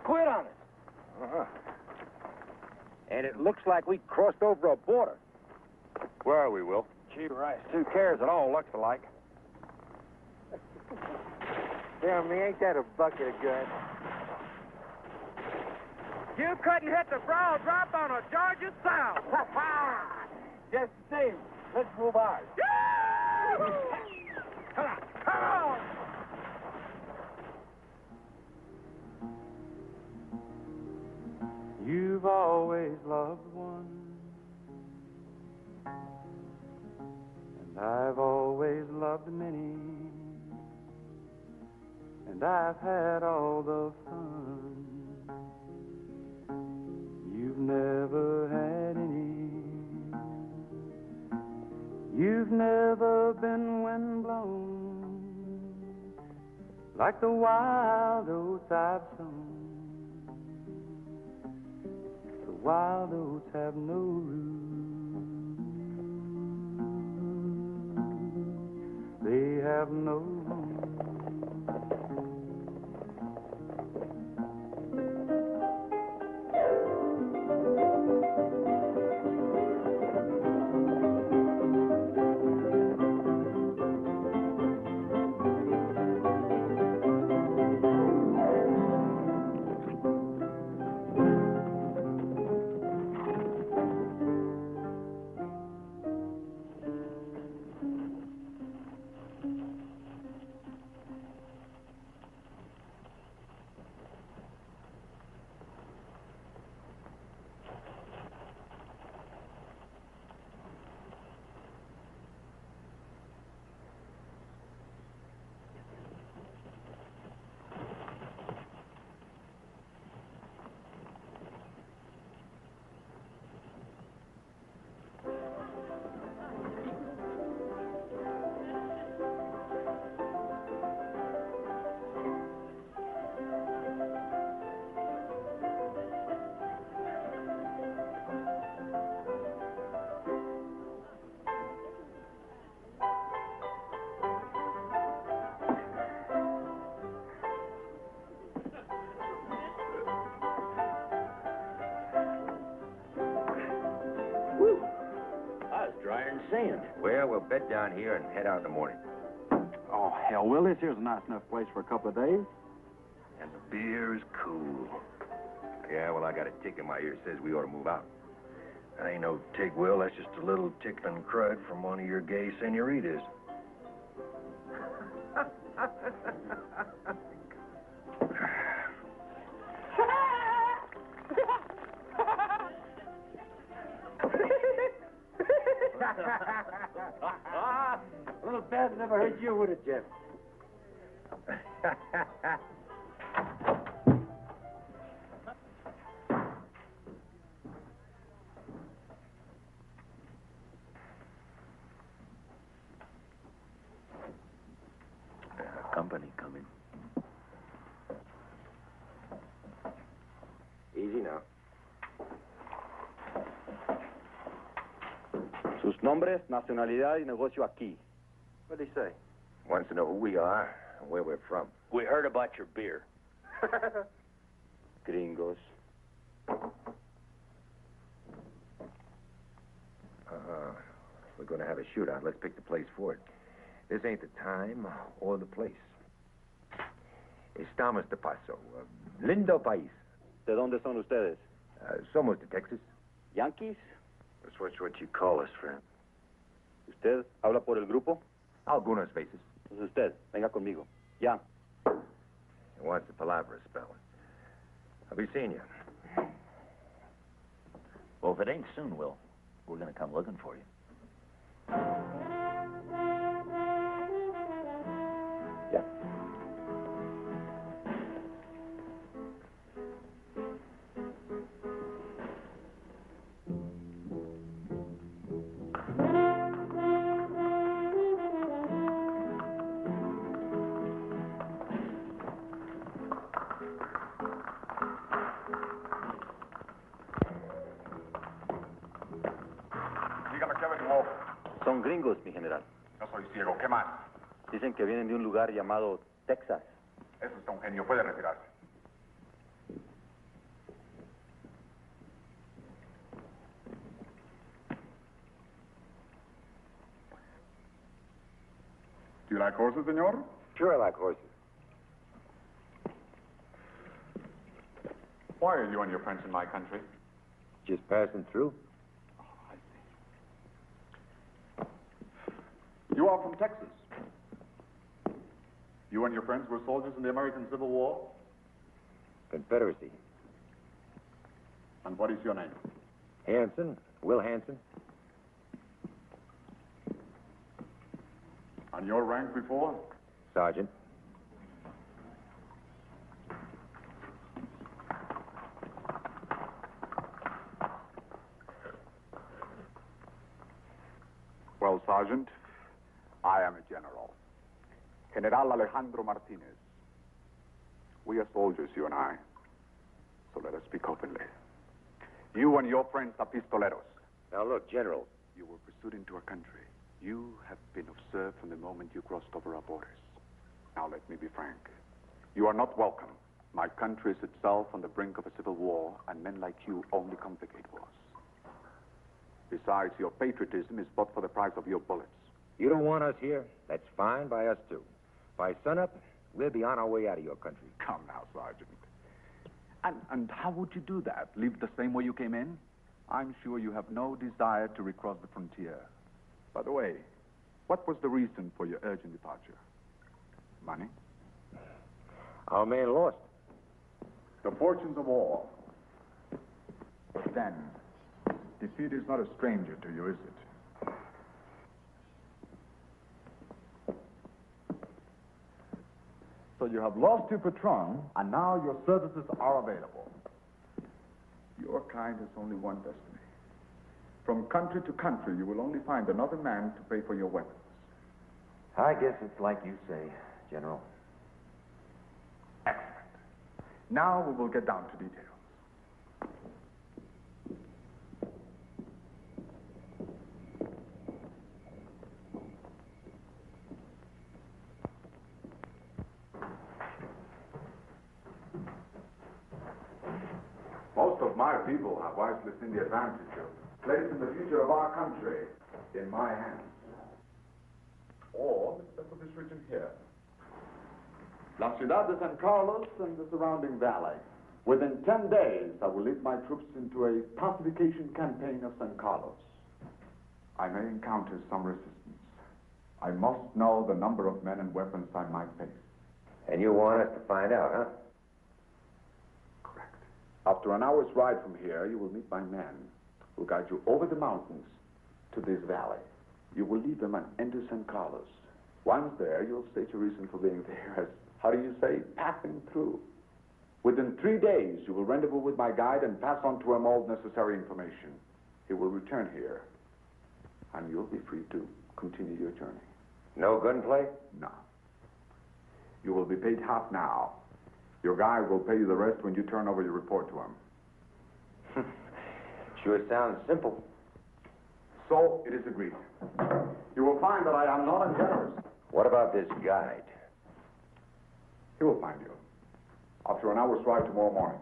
Quit on us. And it looks like we crossed over a border. Where are we, Will? Gee, Rice, who cares? It all looks alike. Damn me, ain't that a bucket of good? You couldn't hit the brow drop on a Georgia South. Just the same. Let's move on. Come on, come on! You've always loved one, and I've always loved many, and I've had all the fun. You've never had any. You've never been windblown like the wild oats I've sown. Wild oats have no root. They have no root. Sand. Well, we'll bed down here and head out in the morning. Oh, hell, Will, this here's a nice enough place for a couple of days. And the beer is cool. Yeah, well, I got a tick in my ear that says we ought to move out. That ain't no tick, Will. That's just a little tickling crud from one of your gay senoritas. A little bad never hurt you, would it, Jeff? Company coming. Easy now. Sus nombres, nacionalidad y negocio aquí. What did he say? Wants to know who we are and where we're from. We heard about your beer. Gringos. We're going to have a shootout. Let's pick the place for it. This ain't the time or the place. Estamos de paso. Lindo país. ¿De dónde son ustedes? Somos de Texas. ¿Yankees? That's what you call us, friend. ¿Usted habla por el grupo? Algunas veces. Pues usted, venga conmigo. Ya. He wants the palabra spell. I'll be seeing you. Well, if it ain't soon, Will, we're going to come looking for you. Ya. Dígame qué averiguó. Son gringos, mi general. No soy ciego. ¿Qué más? Dicen que vienen de un lugar llamado Texas. Eso está un genio. Puede retirarse. Do you like horses, senor? Sure, I like horses. Why are you and your friends in my country? Just passing through. I see. You are from Texas. You and your friends were soldiers in the American Civil War? Confederacy. And what is your name? Hansen, Will Hansen. And your rank before? Sergeant. Well, Sergeant, I am a general. General Alejandro Martinez. We are soldiers, you and I. So let us speak openly. You and your friends are pistoleros. Now look, General. You were pursued into our country. You have been observed from the moment you crossed over our borders. Now let me be frank. You are not welcome. My country is itself on the brink of a civil war, and men like you only complicate wars. Besides, your patriotism is bought for the price of your bullets. You don't want us here? That's fine by us, too. By sunup, we'll be on our way out of your country. Come now, Sergeant. And how would you do that? Leave the same way you came in? I'm sure you have no desire to recross the frontier. By the way, what was the reason for your urgent departure? Money? Our man lost. The fortunes of war. Then, defeat is not a stranger to you, is it? So you have lost your patron, and now your services are available. Your kind has only one destiny. From country to country, you will only find another man to pay for your weapons. I guess it's like you say, General. Excellent. Now we will get down to details. Most of my people have wisely seen the advantage of placing the future of our country in my hands. Or the success of this region here. La Ciudad de San Carlos and the surrounding valley. Within 10 days, I will lead my troops into a pacification campaign of San Carlos. I may encounter some resistance. I must know the number of men and weapons I might face. And you want us to find out, huh? Correct. After an hour's ride from here, you will meet my men who guide you over the mountains to this valley. You will leave them into San Carlos. Once there, you'll state your reason for being there as, how do you say, passing through. Within 3 days, you will rendezvous with my guide and pass on to him all necessary information. He will return here, and you'll be free to continue your journey. No gunplay? No. You will be paid half now. Your guide will pay you the rest when you turn over your report to him. Sure sounds simple. So, it is agreed. You will find that I am not ungenerous. What about this guide? He will find you. After an hour's ride tomorrow morning.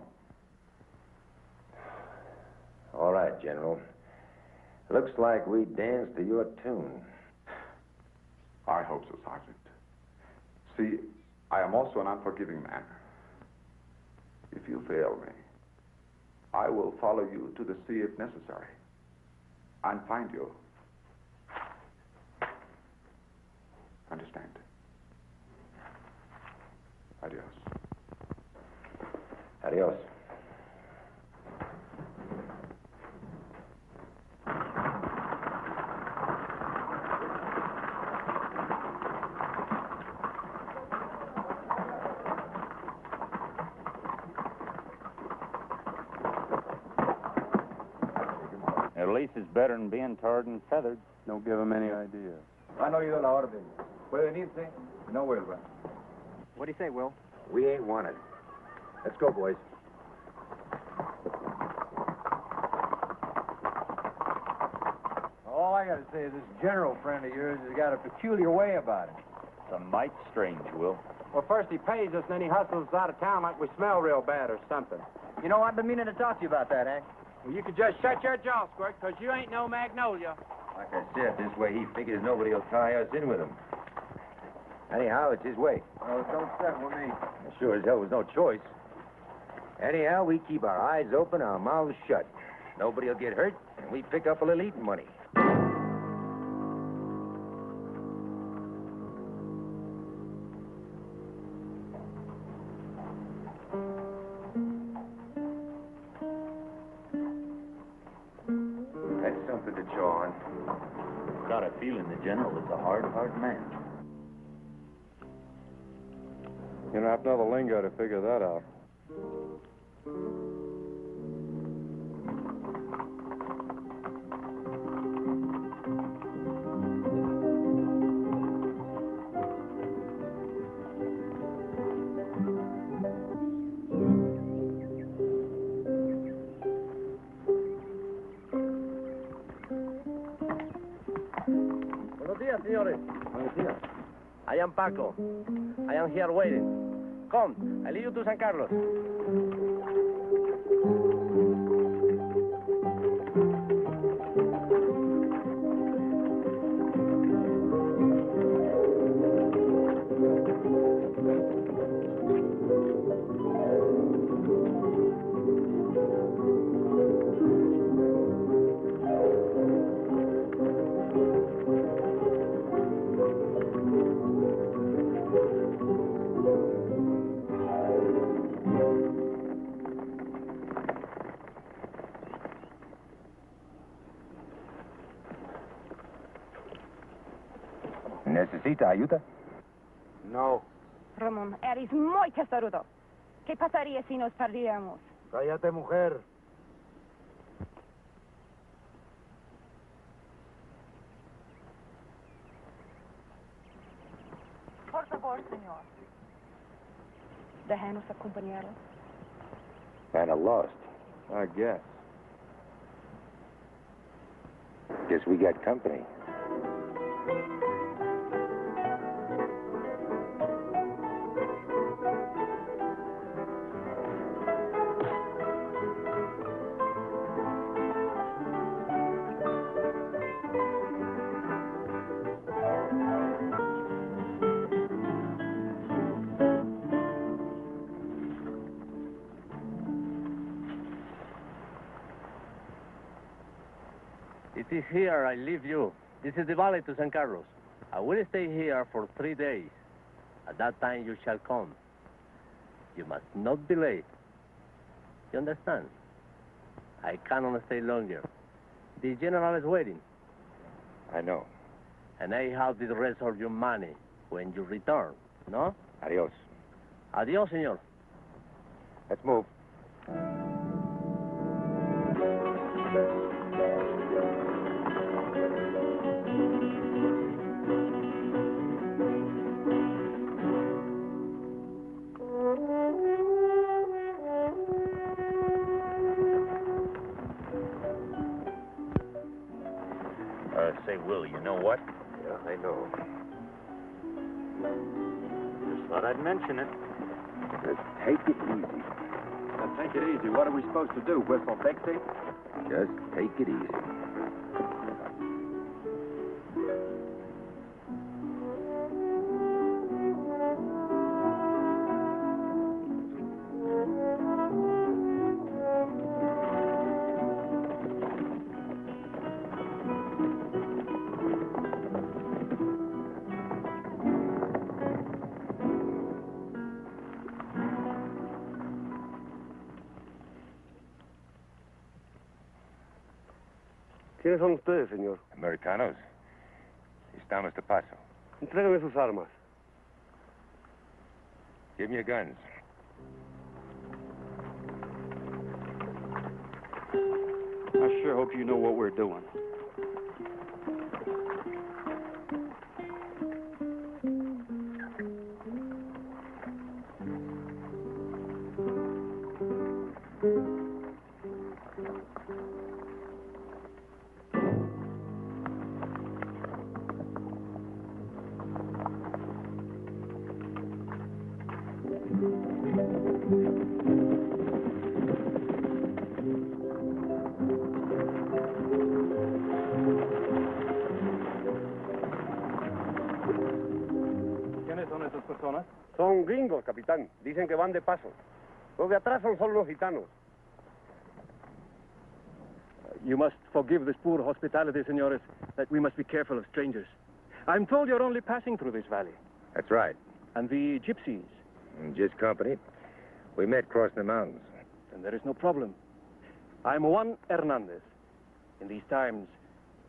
All right, General. Looks like we danced to your tune. I hope so, Sergeant. See, I am also an unforgiving man. If you fail me, I will follow you to the sea if necessary, and find you. Understand? Adios. Adios. At least it's better than being tarred and feathered. Don't give them any idea. Han oído la orden. Pueden irse, no vuelvan. What do you say, Will? We ain't wanted. Let's go, boys. All I gotta say is this general friend of yours has got a peculiar way about him. It's a mite strange, Will. Well, first he pays us, and then he hustles us out of town like we smell real bad or something. You know, I've been meaning to talk to you about that, Hank. Well, you could just shut your jaw, Squirt, because you ain't no magnolia. Like I said, this way he figures nobody will tie us in with him. Anyhow, it's his way. Oh, don't fret with me. Sure as hell was no choice. Anyhow, we keep our eyes open, our mouths shut. Nobody will get hurt, and we pick up a little eating money. That's something to chaw on. Got a feeling the general is a hard man. You don't have to know the lingo to figure that out. Buenos días, señores. Buenos días. I am Paco. I am here waiting. Come, I lead you to San Carlos. ¿Necesita ayuda? No. Ramon, eres muy testarudo. ¿Qué pasaría si nos perdiéramos? Cállate, mujer. Por favor, señor. Déjanos acompañarlo. Kinda lost. I guess. Guess we got company. It is here I leave you. This is the valley to San Carlos. I will stay here for 3 days. At that time you shall come. You must not be late. You understand? I cannot stay longer. The general is waiting. I know. And I have the rest of your money when you return, no? Adios. Adios, senor. Let's move. Say, Will, you know what? Yeah, I know. Just thought I'd mention it. Just take it easy. Now, take it easy. What are we supposed to do? Whistle Dixie? Just take it easy. ¿Quiénes son ustedes, señor? Americanos. Estamos de paso. Entrégueme sus armas. Give me your guns. I sure hope you know what we're doing. ¿Quiénes son esas personas? Son gringos, capitán. Dicen que van de paso. Los de atrás son solo los gitanos. You must forgive this poor hospitality, senores, that we must be careful of strangers. I'm told you're only passing through this valley. That's right. And the gypsies? Just company. We met crossing the mountains. Then there is no problem. I'm Juan Hernandez. In these times,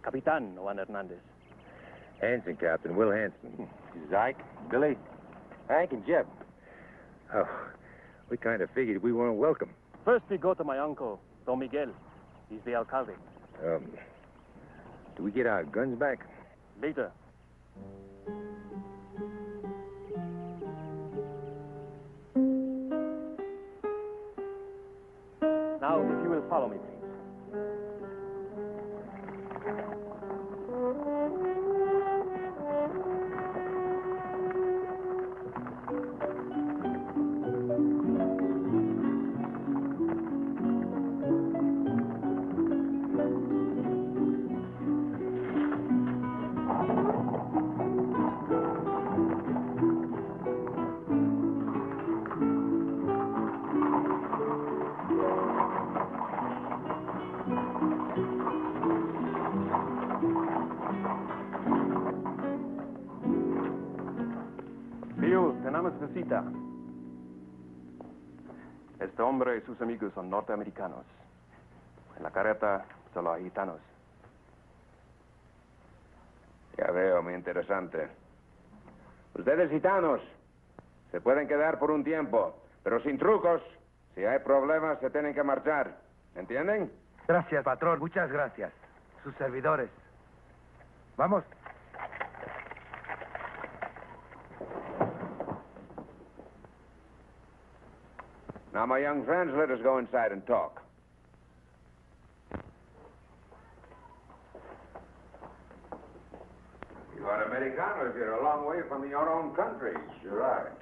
Capitan Juan Hernandez. Hansen, Captain. Will Hansen. Ike, Billy, Hank, and Jeb. Oh, we kind of figured we weren't welcome. First we go to my uncle, Don Miguel. He's the alcalde. Do we get our guns back? Later. Now, if you will follow me, please. Tenemos visita. Este hombre y sus amigos son norteamericanos. En la carreta solo hay gitanos. Ya veo, muy interesante. Ustedes gitanos se pueden quedar por un tiempo, pero sin trucos. Si hay problemas, se tienen que marchar. ¿Entienden? Gracias, patrón. Muchas gracias. Sus servidores. Vamos. Now, my young friends, let us go inside and talk. You are Americanos. You're a long way from your own country. Sure are.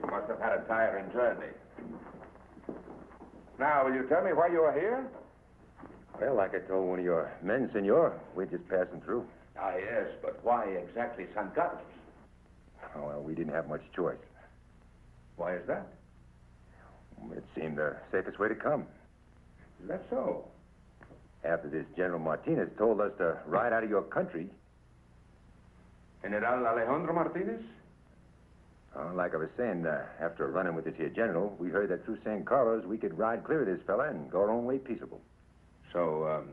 You must have had a tiring journey. Now, will you tell me why you are here? Well, like I told one of your men, senor, we're just passing through. Ah, yes, but why exactly San Carlos? Oh, well, we didn't have much choice. Why is that? It seemed the safest way to come. Is that so? After this General Martinez told us to ride out of your country. General Alejandro Martinez? Like I was saying, after running with this here general, we heard that through San Carlos we could ride clear of this fella and go our own way peaceable. So,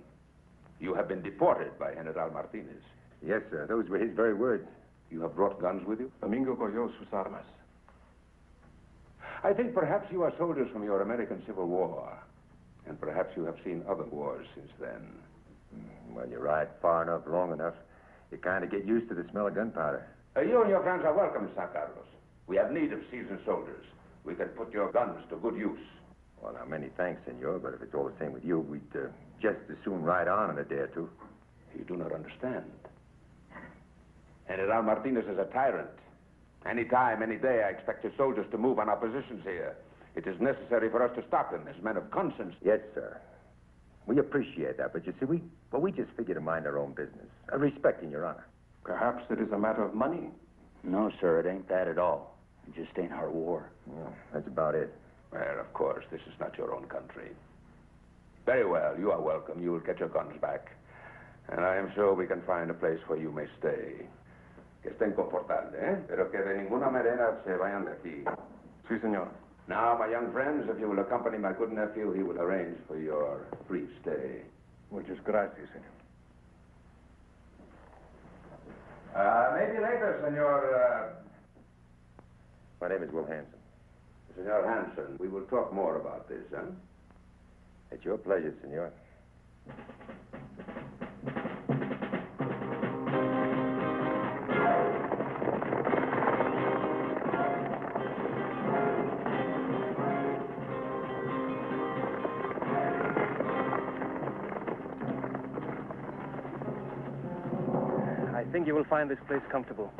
you have been deported by General Martinez? Yes, sir. Those were his very words. You have brought guns with you? Domingo cogió sus armas. I think perhaps you are soldiers from your American Civil War. And perhaps you have seen other wars since then. Well, you ride far enough, long enough, you kind of get used to the smell of gunpowder. You and your friends are welcome, San Carlos. We have need of seasoned soldiers. We can put your guns to good use. Well, now, many thanks, senor, but if it's all the same with you, we'd just as soon ride on in a day or two. You do not understand. General Martinez is a tyrant. Any time, any day, I expect his soldiers to move on our positions here. It is necessary for us to stop them as men of conscience. Yes, sir. We appreciate that, but you see, we just figure to mind our own business, respecting your honor. Perhaps it is a matter of money. No, sir, it ain't that at all. It just ain't our war. Yeah, that's about it. Well, of course, this is not your own country. Very well, you are welcome. You will get your guns back. And I am sure we can find a place where you may stay. Que estén confortables, eh? Pero que de ninguna manera se vayan de aquí. Sí, señor. Now, my young friends, if you will accompany my good nephew, he will arrange for your brief stay. Muchas gracias, señor. Maybe later, senor. My name is Will Hansen. Senor Hansen, we will talk more about this, huh? It's your pleasure, senor. I think you will find this place comfortable.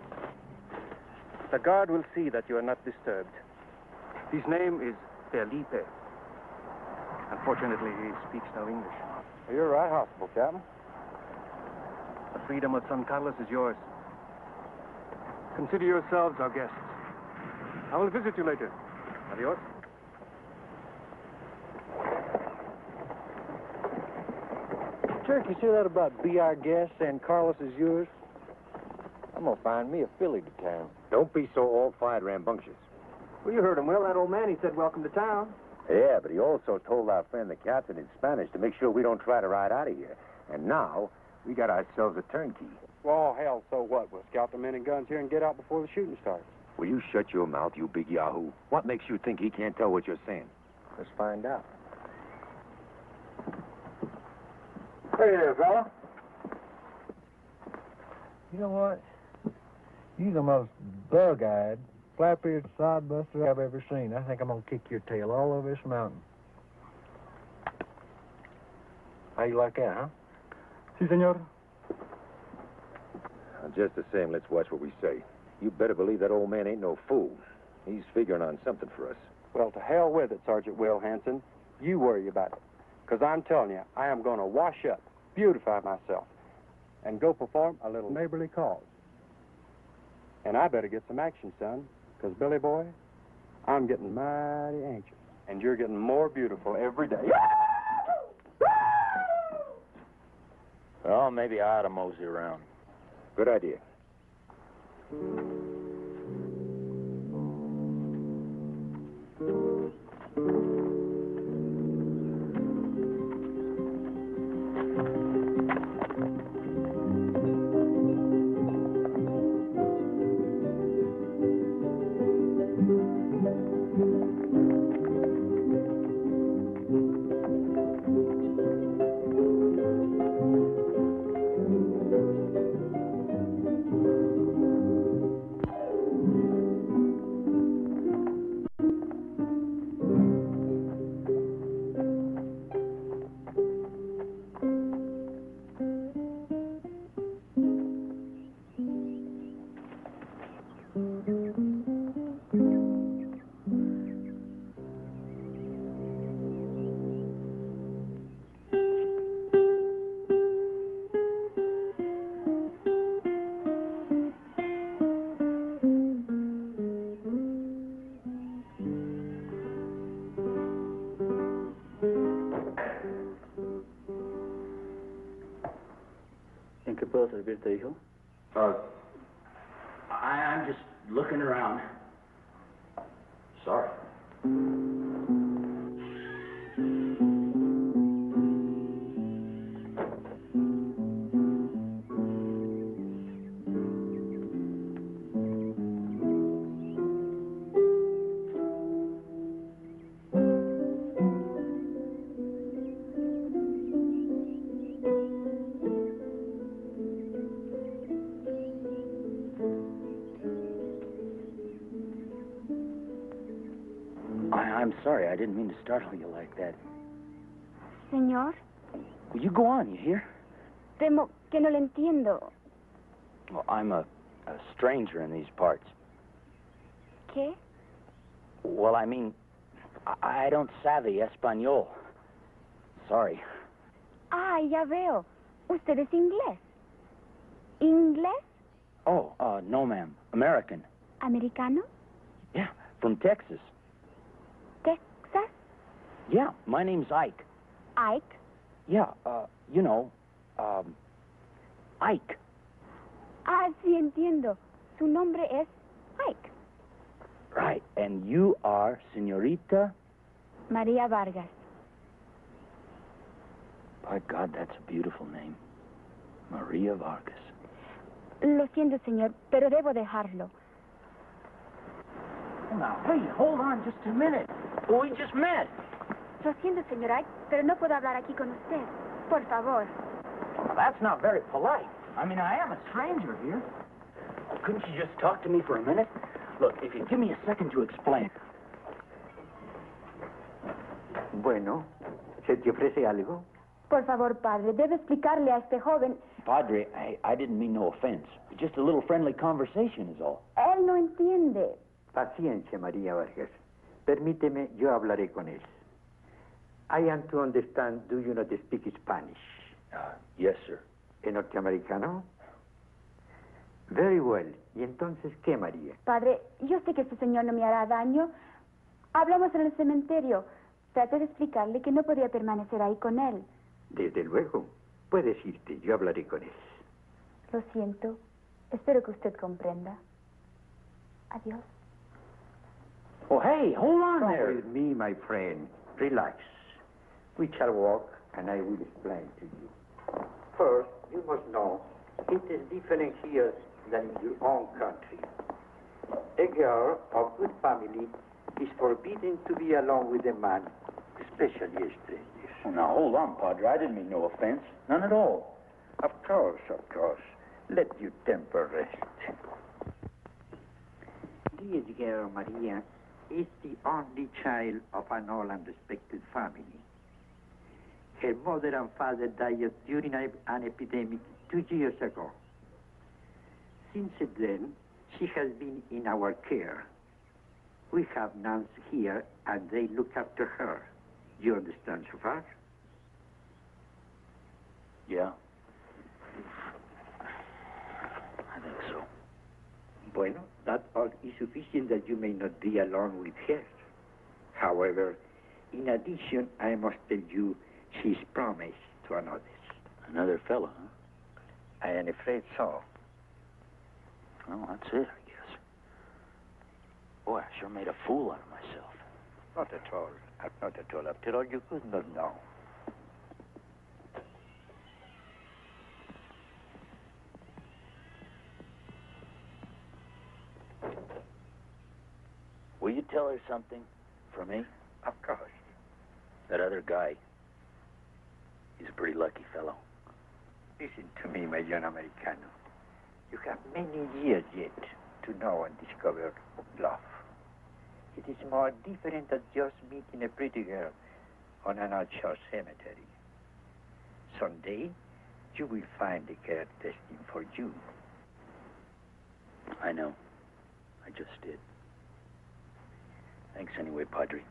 The guard will see that you are not disturbed. His name is Felipe. Unfortunately, he speaks no English. You're right, hospital, Captain. The freedom of San Carlos is yours. Consider yourselves our guests. I will visit you later. Adios. Turk, you say that about be our guest and Carlos is yours? I'm gonna find me a filly to town. Don't be so all-fired rambunctious. Well, you heard him well. That old man, he said, welcome to town. Yeah, but he also told our friend the captain in Spanish to make sure we don't try to ride out of here. And now, we got ourselves a turnkey. Well, hell, so what? We'll scout the men and guns here and get out before the shooting starts. Will you shut your mouth, you big yahoo? What makes you think he can't tell what you're saying? Let's find out. Hey there, fella. You know what? You're the most bug-eyed, flap-eared sodbuster I've ever seen. I think I'm gonna kick your tail all over this mountain. How you like that, huh? Si, senor. Just the same, let's watch what we say. You better believe that old man ain't no fool. He's figuring on something for us. Well, to hell with it, Sergeant Will Hansen. You worry about it. Because I'm telling you, I am going to wash up, beautify myself, and go perform a little neighborly cause. And I better get some action, son, because, Billy boy, I'm getting mighty anxious, and you're getting more beautiful every day. Well, maybe I ought to mosey around. Good idea. ¿En qué puedo servirte, hijo? I'm just looking around. Sorry. sorry. I didn't mean to startle you like that. Señor, Will you go on, you hear? temo que no le entiendo. Well, I'm a stranger in these parts. ¿Qué? Well, I mean, I don't savvy Espanol. Sorry. Ah, ya veo. Usted es inglés. ¿Inglés? Oh, no, ma'am. American. ¿Americano? Yeah, from Texas. ¿Texas? Yeah, my name's Ike. Ike? Yeah, you know, Ike. Ah, sí, entiendo. Su nombre es Ike. Right, and you are Señorita? María Vargas. By God, that's a beautiful name. Maria Vargas. Lo siento, señor, pero debo dejarlo. Now, hey, hold on just a minute. We just met. Lo siento, señor Ike, pero no puedo hablar aquí con usted. Por favor. Well, that's not very polite. I mean, I am a stranger here. Couldn't you just talk to me for a minute? Look, if you give me a second to explain. Bueno, ¿se te ofrece algo? Por favor, padre, debe explicarle a este joven. Padre, I didn't mean no offense. Just a little friendly conversation is all. Él no entiende. Paciencia, María Vargas. Permíteme, yo hablaré con él. I am to understand, do you not speak Spanish? Yes, sir. ¿Es norteamericano? Very well. ¿Y entonces qué, María? Padre, yo sé que este señor no me hará daño. Hablamos en el cementerio. Traté de explicarle que no podía permanecer ahí con él. Desde luego. Puedes irte, yo hablaré con él. Lo siento. Espero que usted comprenda. Adiós. Oh, hey, hold on Come there. with me, my friend. Relax. We shall walk, and I will explain to you. First, you must know, it is different here than in your own country. A girl of good family is forbidden to be alone with a man, especially a stranger. Oh, now, hold on, Padre. I didn't mean no offense. None at all. Of course, of course. Let your temper rest. This girl, Maria, is the only child of an old and respected family. Her mother and father died during an epidemic 2 years ago. Since then, she has been in our care. We have nuns here, and they look after her. You understand so far? Yeah. I think so. Bueno, that all is sufficient that you may not be alone with her. However, in addition, I must tell you she's promised to another. Another fellow, huh? I am afraid so. Well, that's it, I guess. Boy, I sure made a fool out of myself. Not at all. Not at all. After all, you could not know. Will you tell her something for me? Of course. That other guy, he's a pretty lucky fellow. Listen to me, my young Americano. You have many years yet to know and discover love. It is more different than just meeting a pretty girl on an outshore cemetery. Someday, you will find a girl destined for you. I know. I just did. Thanks anyway, Padre.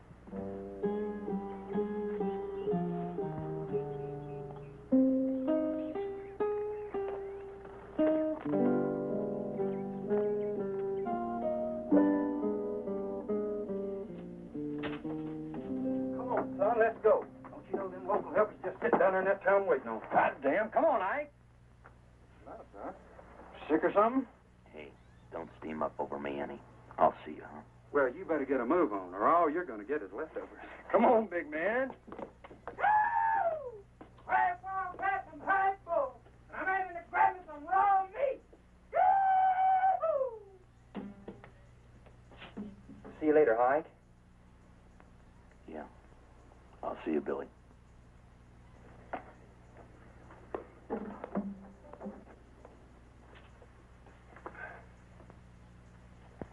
Let's go. Don't you know them local helpers just sit down there in that town waiting on? God damn. Come on, Ike. What, huh? Sick or something? Hey, don't steam up over me any. I'll see you, huh? Well, you better get a move on, or all you're going to get is leftovers. Come on, big man. See you later, Ike. Yeah. I'll see you, Billy.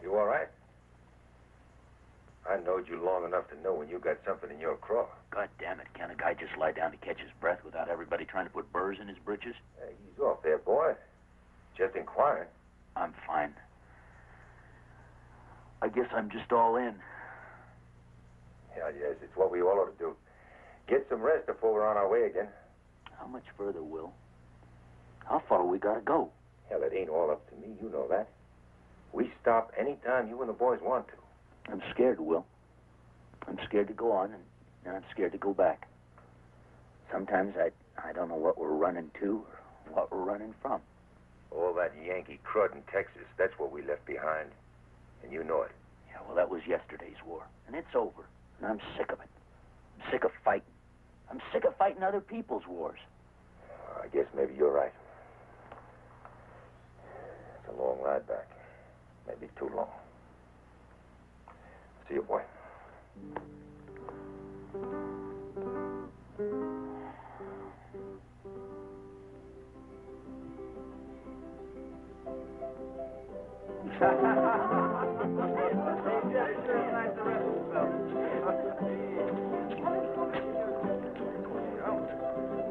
You all right? I knowed you long enough to know when you got something in your craw. God damn it, can't a guy just lie down to catch his breath without everybody trying to put burrs in his britches? Hey, ease off there, boy. Just inquiring. I'm fine. I guess I'm just all in. Yeah, yes, it's what we all ought to do. Get some rest before we're on our way again. How much further, Will? How far we gotta go? Hell, it ain't all up to me. You know that. We stop any time you and the boys want to. I'm scared, Will. I'm scared to go on, and I'm scared to go back. Sometimes I don't know what we're running to or what we're running from. All that Yankee crud in Texas, that's what we left behind. And you know it. Yeah, well, that was yesterday's war, and it's over. And I'm sick of it. I'm sick of fighting. I'm sick of fighting other people's wars. I guess maybe you're right. It's a long ride back. Maybe too long. See you, boy.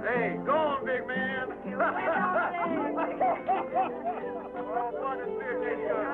Hey, go on, big man. Oh, fun and fear tastes good.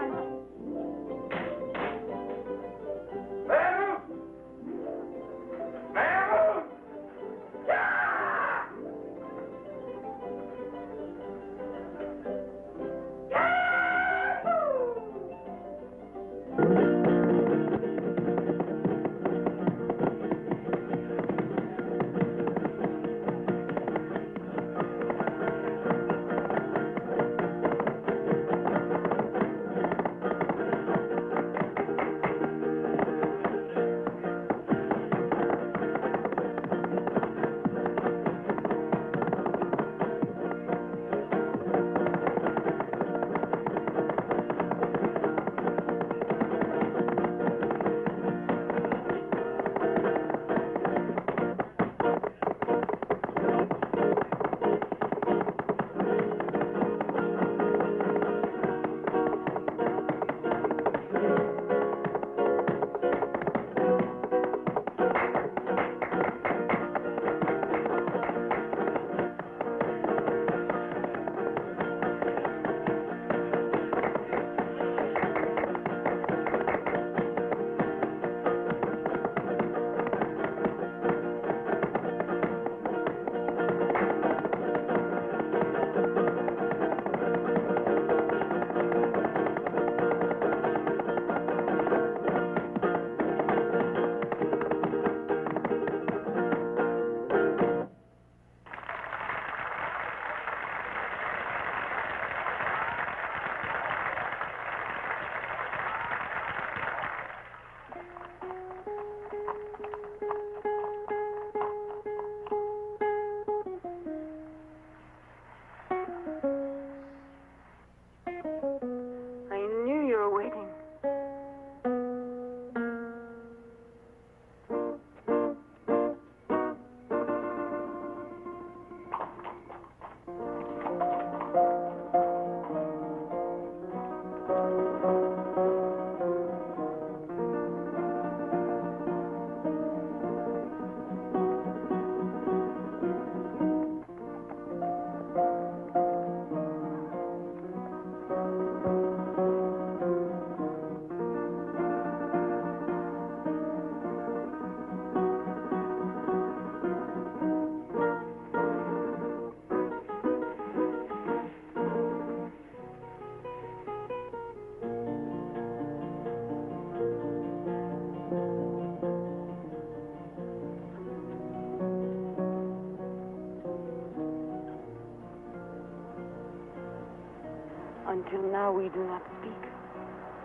Until now we do not speak,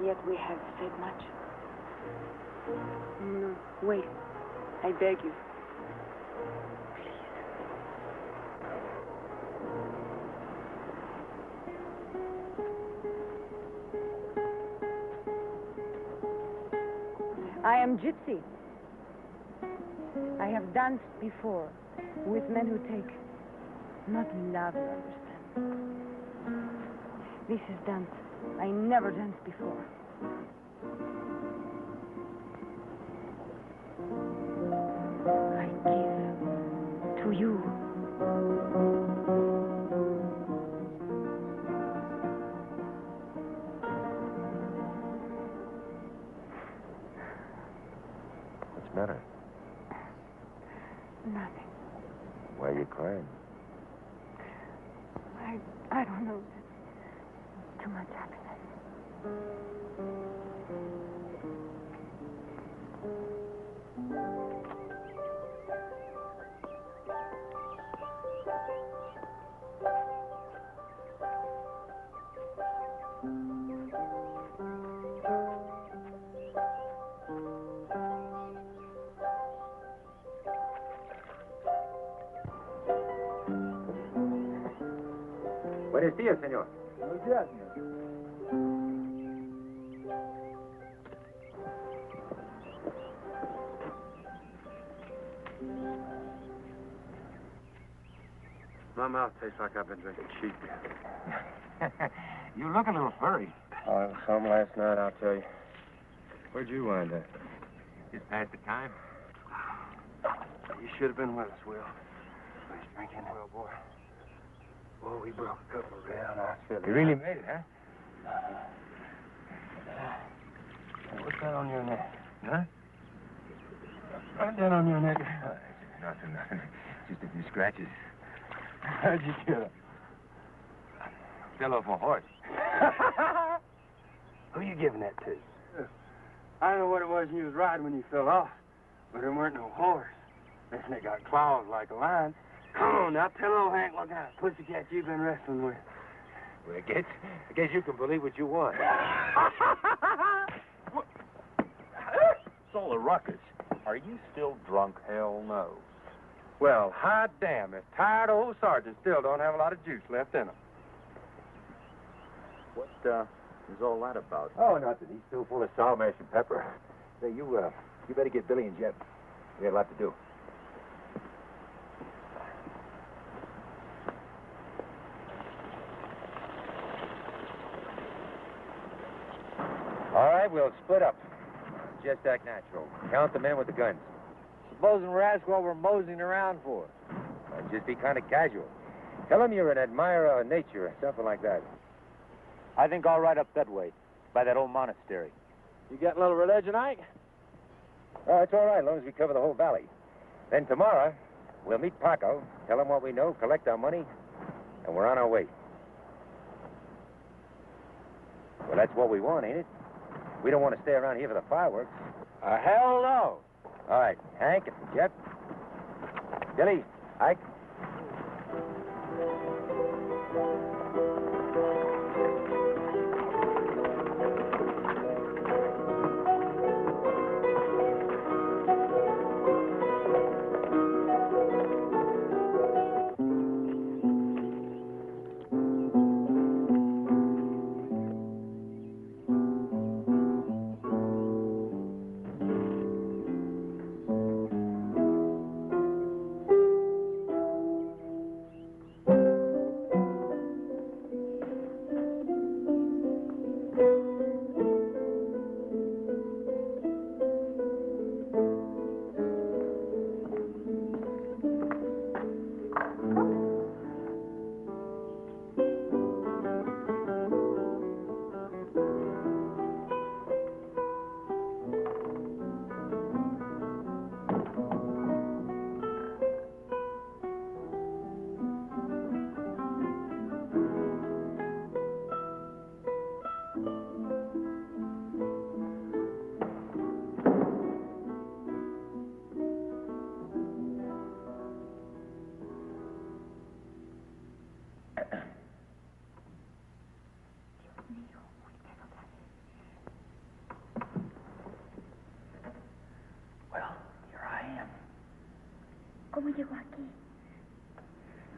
yet we have said much. No, wait. I beg you. I am gypsy. I have danced before with men who take not love, you understand. This is dance. I never danced before. to you. What's the matter? Nothing. Why are you crying? I don't know. Too much happiness. Buenos días, señor. Buenos días, My mouth tastes like I've been drinking cheap. You look a little furry. Oh, it was some last night, I'll tell you. Where'd you wind up? Just past the time? You should have been with us, Will. Please drinking. Well, boy. Boy, we broke a couple of ribs. You really made it, huh? What's that on your neck? Huh? Right down on your neck. Nothing. Just a few scratches. How'd you get it? Fell off a horse. Who you giving that to? I don't know what it was you was riding when you fell off, but it weren't no horse. Listen, it got claws like a lion. Come on, now tell old Hank what kind of pussycat you've been wrestling with. Well, I guess you can believe what you want. It's all a ruckus. Are you still drunk? Hell no. Well, hot damn, if tired old sergeants still don't have a lot of juice left in them. What is all that about? Oh, nothing. He's still full of salt, mash, and pepper. Say, you better get Billy and Jeb. We got a lot to do. All right, we'll split up. Just act natural. Count the men with the guns. Supposing we're asked what we're moseying around for. Just be kind of casual. Tell them you're an admirer of nature or something like that. I think I'll ride up that way, by that old monastery. You getting a little religion, Ike? Oh, it's all right, as long as we cover the whole valley. Then tomorrow, we'll meet Paco, tell him what we know, collect our money, and we're on our way. Well, that's what we want, ain't it? We don't want to stay around here for the fireworks. Hell no. All right, Hank, Jeb, Billy, Ike. ¿Cómo llegó aquí?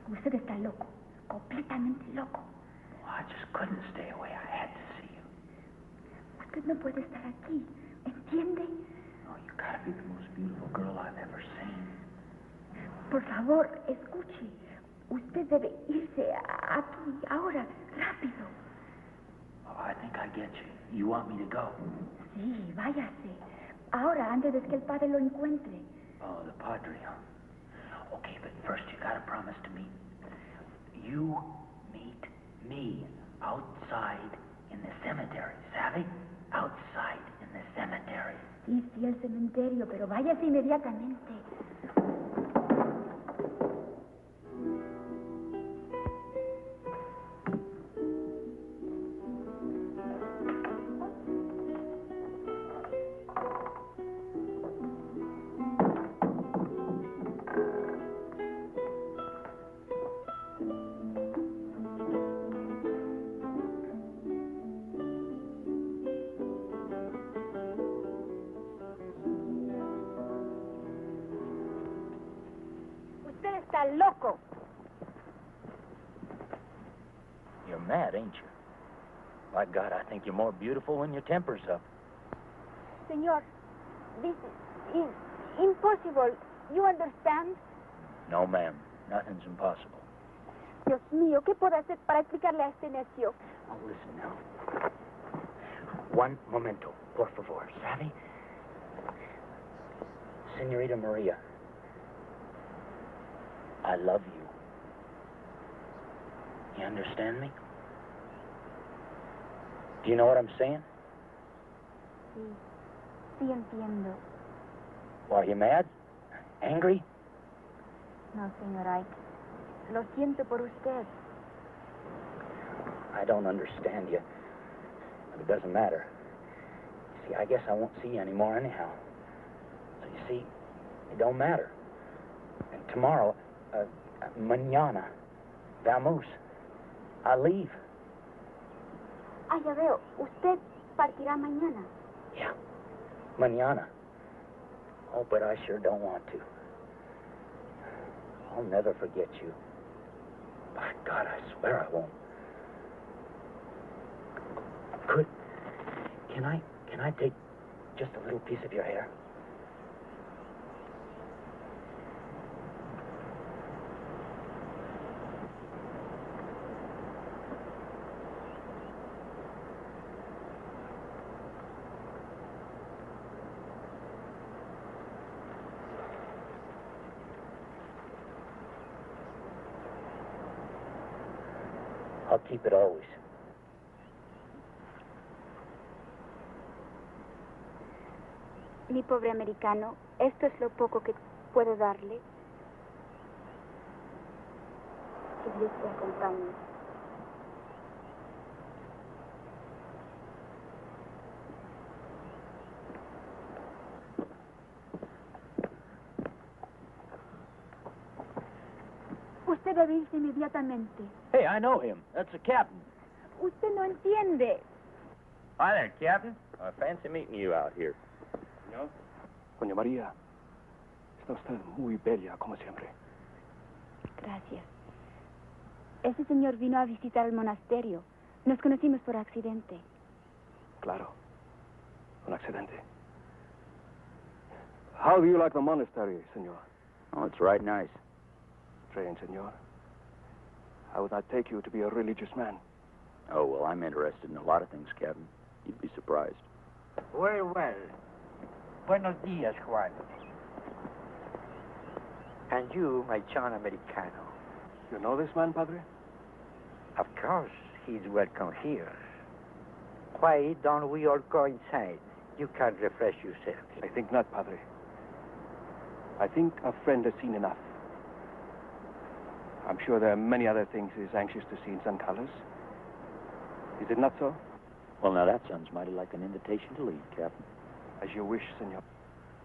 Usted está loco, completamente loco. I just couldn't stay away. I had to see you. Usted no puede estar aquí, ¿entiende? Oh, you gotta be the most beautiful girl I've ever seen. Por favor, escuche. Usted debe irse aquí, ahora, rápido. Oh, I think I get you. You want me to go? Sí, váyase. Ahora, antes de que el padre lo encuentre. Oh, the padre, huh? Okay, but first you gotta promise to meet. You meet me outside in the cemetery, ¿sabe? Outside in the cemetery. Sí, sí, el cementerio, pero váyase inmediatamente. Está loco. You're mad, ain't you? My God, I think you're more beautiful when your temper's up. Señor, this is impossible. You understand? No, ma'am. Nothing's impossible. Dios mío, ¿qué puedo hacer para explicarle a este necio? Oh, listen now. One momento, por favor, ¿sabe? Senorita Maria, I love you. You understand me? Do you know what I'm saying? Sí, sí entiendo. Well, are you mad? Angry? No, señor Ike. Lo siento por usted. I don't understand you. But it doesn't matter. You see, I guess I won't see you anymore anyhow. So you see, it don't matter. And tomorrow, mañana, vamos. I leave. Ah, ya veo. Usted partirá mañana. Yeah, mañana. Oh, but I sure don't want to. I'll never forget you. By God, I swear I won't. Can I take just a little piece of your hair? I'll keep it always. Mi pobre americano, esto es lo poco que puedo darle. Que Dios te acompañe. Usted debe irse inmediatamente. Hey, I know him. That's the captain. Usted no entiende. Hi there, Captain. I fancy meeting you out here. Señor. Doña María, está usted muy bella, como siempre. Gracias. Ese señor vino a visitar el monasterio. Nos conocimos por accidente. Claro. Un accidente. How do you like the monastery, señor? Oh, it's right nice. Strange, señor. I would not take you to be a religious man. Oh, well, I'm interested in a lot of things, Captain. You'd be surprised. Well, well. Buenos dias, Juan. And you, my John Americano. You know this man, Padre? Of course, he's welcome here. Why don't we all go inside? You can refresh yourself. I think not, Padre. I think a friend has seen enough. I'm sure there are many other things he's anxious to see in San Carlos. Is it not so? Well, now that sounds mighty like an invitation to leave, Captain. As you wish, senor.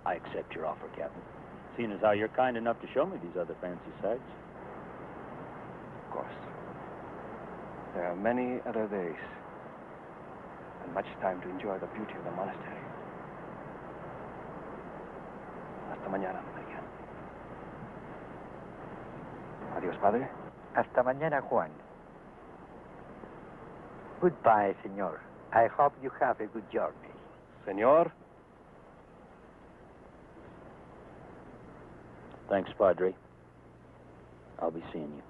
I accept your offer, Captain. Seeing as how you're kind enough to show me these other fancy sights. Of course. There are many other days. And much time to enjoy the beauty of the monastery. Hasta mañana, María. Adiós, Padre. Hasta mañana, Juan. Goodbye, senor. I hope you have a good journey. Senor. Thanks, Padre. I'll be seeing you.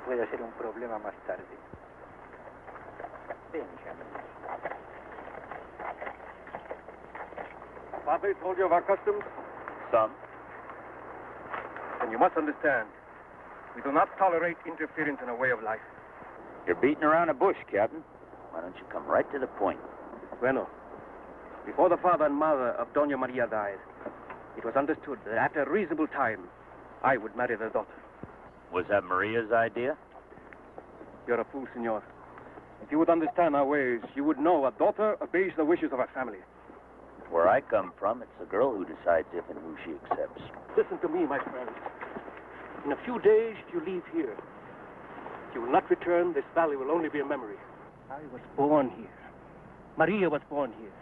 pueda ser un problema más tarde. Benjamin. Papa told you of our customs? Some. Then you must understand, we do not tolerate interference in our way of life. You're beating around a bush, Captain. Why don't you come right to the point? Bueno, before the father and mother of Doña Maria died, it was understood that at a reasonable time, I would marry their daughter. Was that Maria's idea? You're a fool, senor. If you would understand our ways, you would know a daughter obeys the wishes of her family. Where I come from, it's the girl who decides if and who she accepts. Listen to me, my friend. In a few days, you leave here. If you will not return, this valley will only be a memory. I was born here. Maria was born here.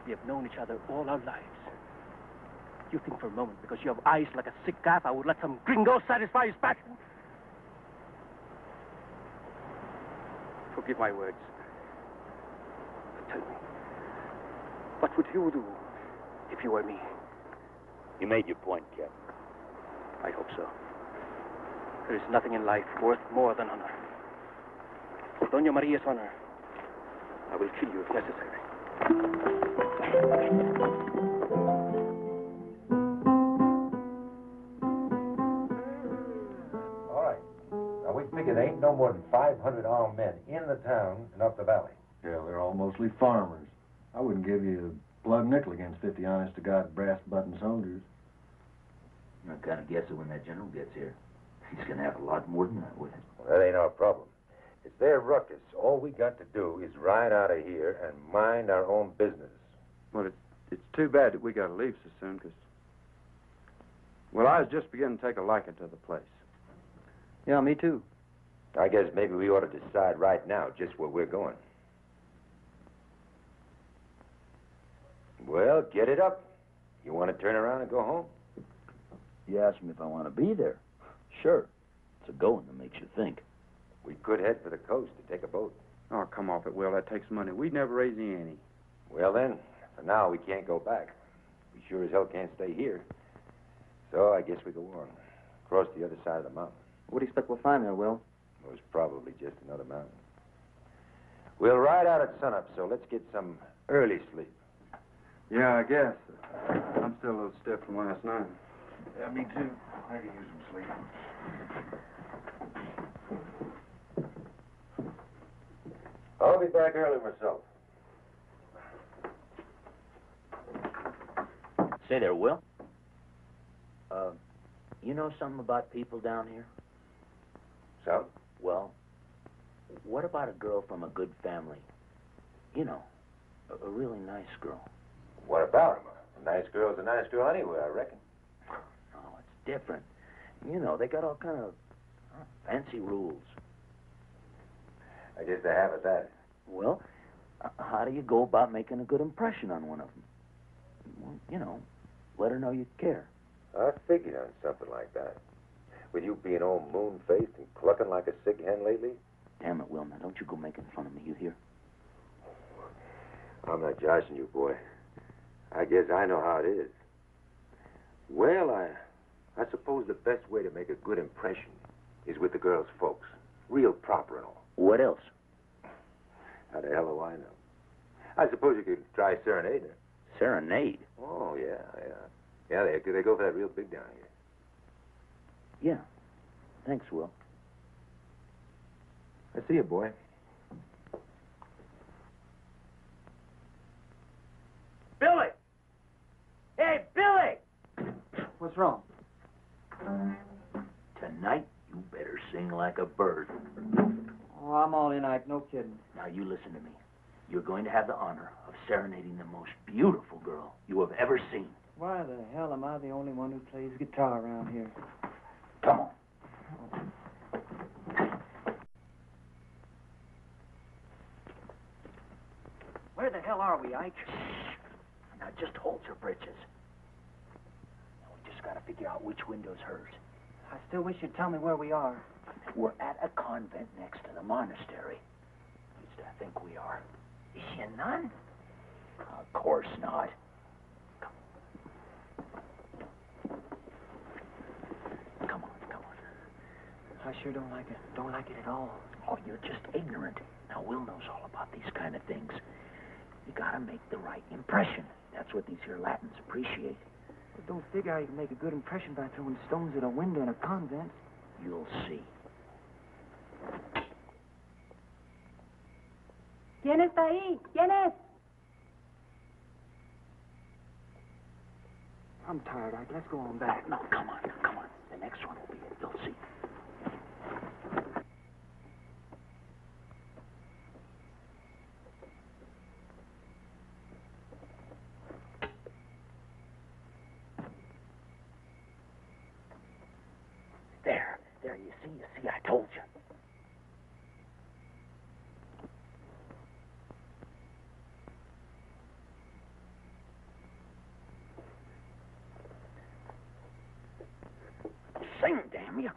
We have known each other all our lives. You think for a moment, because you have eyes like a sick calf, I would let some gringo satisfy his passion? Forgive my words. But tell me, what would you do if you were me? You made your point, Captain. I hope so. There is nothing in life worth more than honor. For Doña Maria's honor, I will kill you if necessary. All right. Now, we figure there ain't no more than 500 armed men in the town and up the valley. Yeah, they're all mostly farmers. I wouldn't give you a plug nickel against 50 honest-to-God brass-button soldiers. I kind of guess it when that general gets here. He's going to have a lot more than that with him. Well, that ain't our problem. It's their ruckus. All we got to do is ride out of here and mind our own business. Well, it's too bad that we got to leave so soon, because, well, I was just beginning to take a liking to the place. Yeah, me too. I guess maybe we ought to decide right now just where we're going. Well, get it up. You want to turn around and go home? You asked me if I want to be there. Sure. It's a going that makes you think. We could head for the coast to take a boat. Oh, come off it, Will. That takes money. We'd never raise any. Well, then, for now, we can't go back. We sure as hell can't stay here. So I guess we go on, across the other side of the mountain. What do you expect we'll find there, Will? Most probably just another mountain. We'll ride out at sunup, so let's get some early sleep. Yeah, I guess. I'm still a little stiff from last night. Yeah, me too. I could use some sleep. I'll be back early myself. Say there, Will. You know something about people down here? So? Well, what about a girl from a good family? You know, a really nice girl. What about him? A nice girl's a nice girl anywhere, I reckon. No, it's different. You know, they got all kind of fancy rules. I guess they have at that. Well, how do you go about making a good impression on one of them? Well, you know, let her know you care. I figured on something like that. With you being all moon-faced and clucking like a sick hen lately? Damn it, Will, now don't you go making fun of me, you hear? I'm not joshing you, boy. I guess I know how it is. Well, I suppose the best way to make a good impression is with the girl's folks. Real proper and all. What else? How the hell do I know? I suppose you could try serenading her. Serenade? Oh, yeah. Yeah, they go for that real big down here. Yeah. Thanks, Will. I see you, boy. Billy! Hey, Billy! What's wrong? Tonight, you better sing like a bird. Oh, I'm all in, Ike. No kidding. Now, you listen to me. You're going to have the honor of serenading the most beautiful girl you have ever seen. Why the hell am I the only one who plays guitar around here? Come on. Where the hell are we, Ike? Now, just hold your britches. Now, we just got to figure out which window's hers. I still wish you'd tell me where we are. We're at a convent next to the monastery. At least I think we are. Is she a nun? Of course not. Come on. I sure don't like it. Don't like it at all. Oh, you're just ignorant. Now, Will knows all about these kind of things. You gotta make the right impression. That's what these here Latins appreciate. But don't figure how you can make a good impression by throwing stones at a window in a convent. You'll see. ¿Quién está ahí? ¿Quién es? I'm tired, Ike. Let's go on back. No, come on. The next one will be it. You'll see. There, you see, I told you. Sing, damn you.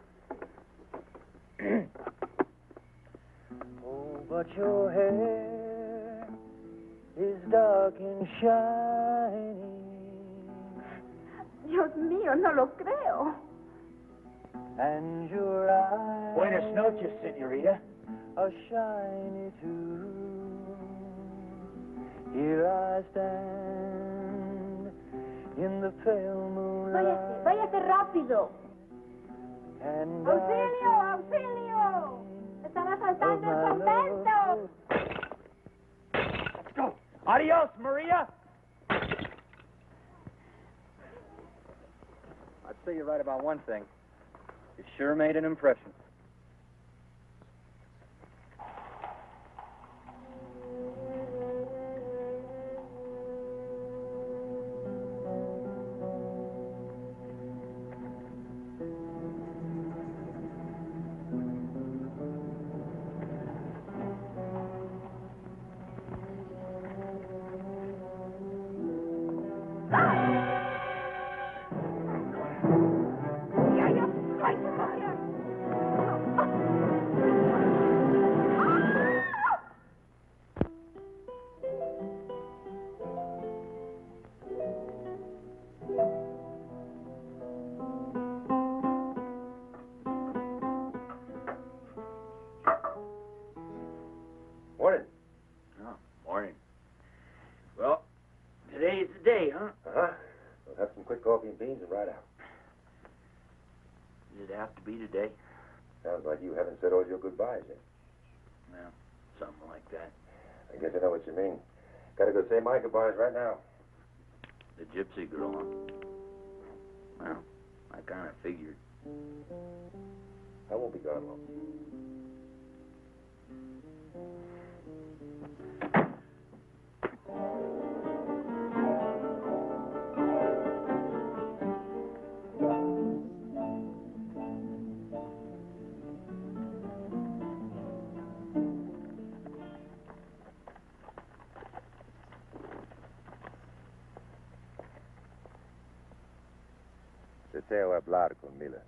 Oh, but your hair is dark and shiny. Dios mío, no lo creo. And your eyes Buenas noches, señorita. are shiny too. Here I stand in the pale moonlight. Váyase rápido. And ¡Auxilio, auxilio! ¡Están asaltando el convento! Let's go. Adios, Maria. I'd say you're right about one thing. You sure made an impression. Morning. Oh, morning. Well, today's the day, huh? Uh-huh. We'll have some quick coffee and beans and ride out. Does it have to be today? Sounds like you haven't said all your goodbyes yet. Well, something like that. I guess I know what you mean. Gotta go say my goodbyes right now. The gypsy girl, huh? Well, I kind of figured. I won't be gone long. Deseo hablar con Mila.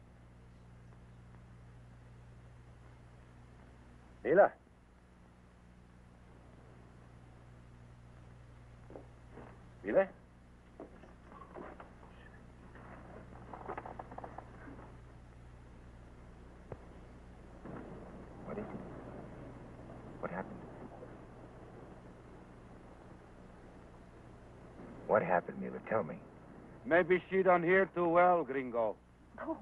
Mila? Mila? What is it? What happened? What happened, Mila? Tell me. Maybe she don't hear too well, gringo. Oh,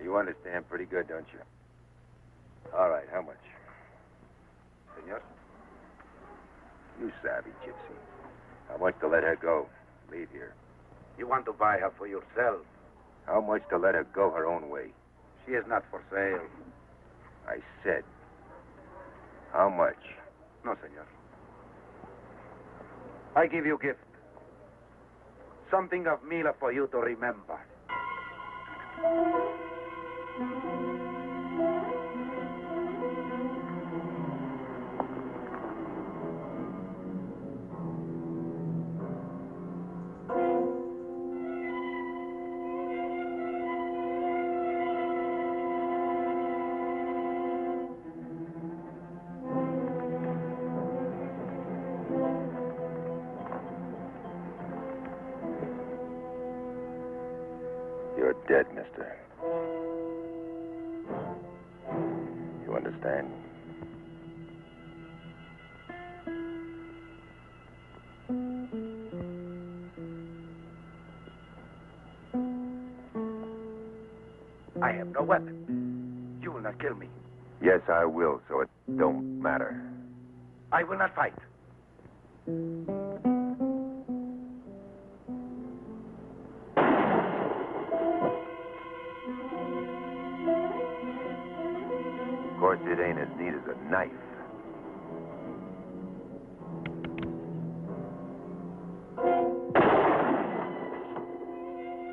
You understand pretty good, don't you? All right, how much? Senor? You savvy gypsy. How much to let her go? Leave here. You want to buy her for yourself. How much to let her go her own way? She is not for sale. I said. How much? No, senor. I give you gift. Something of Mila for you to remember. dead, mister. You understand? I have no weapon. You will not kill me. Yes, I will, so it don't matter. I will not fight. Of course, it ain't as neat as a knife.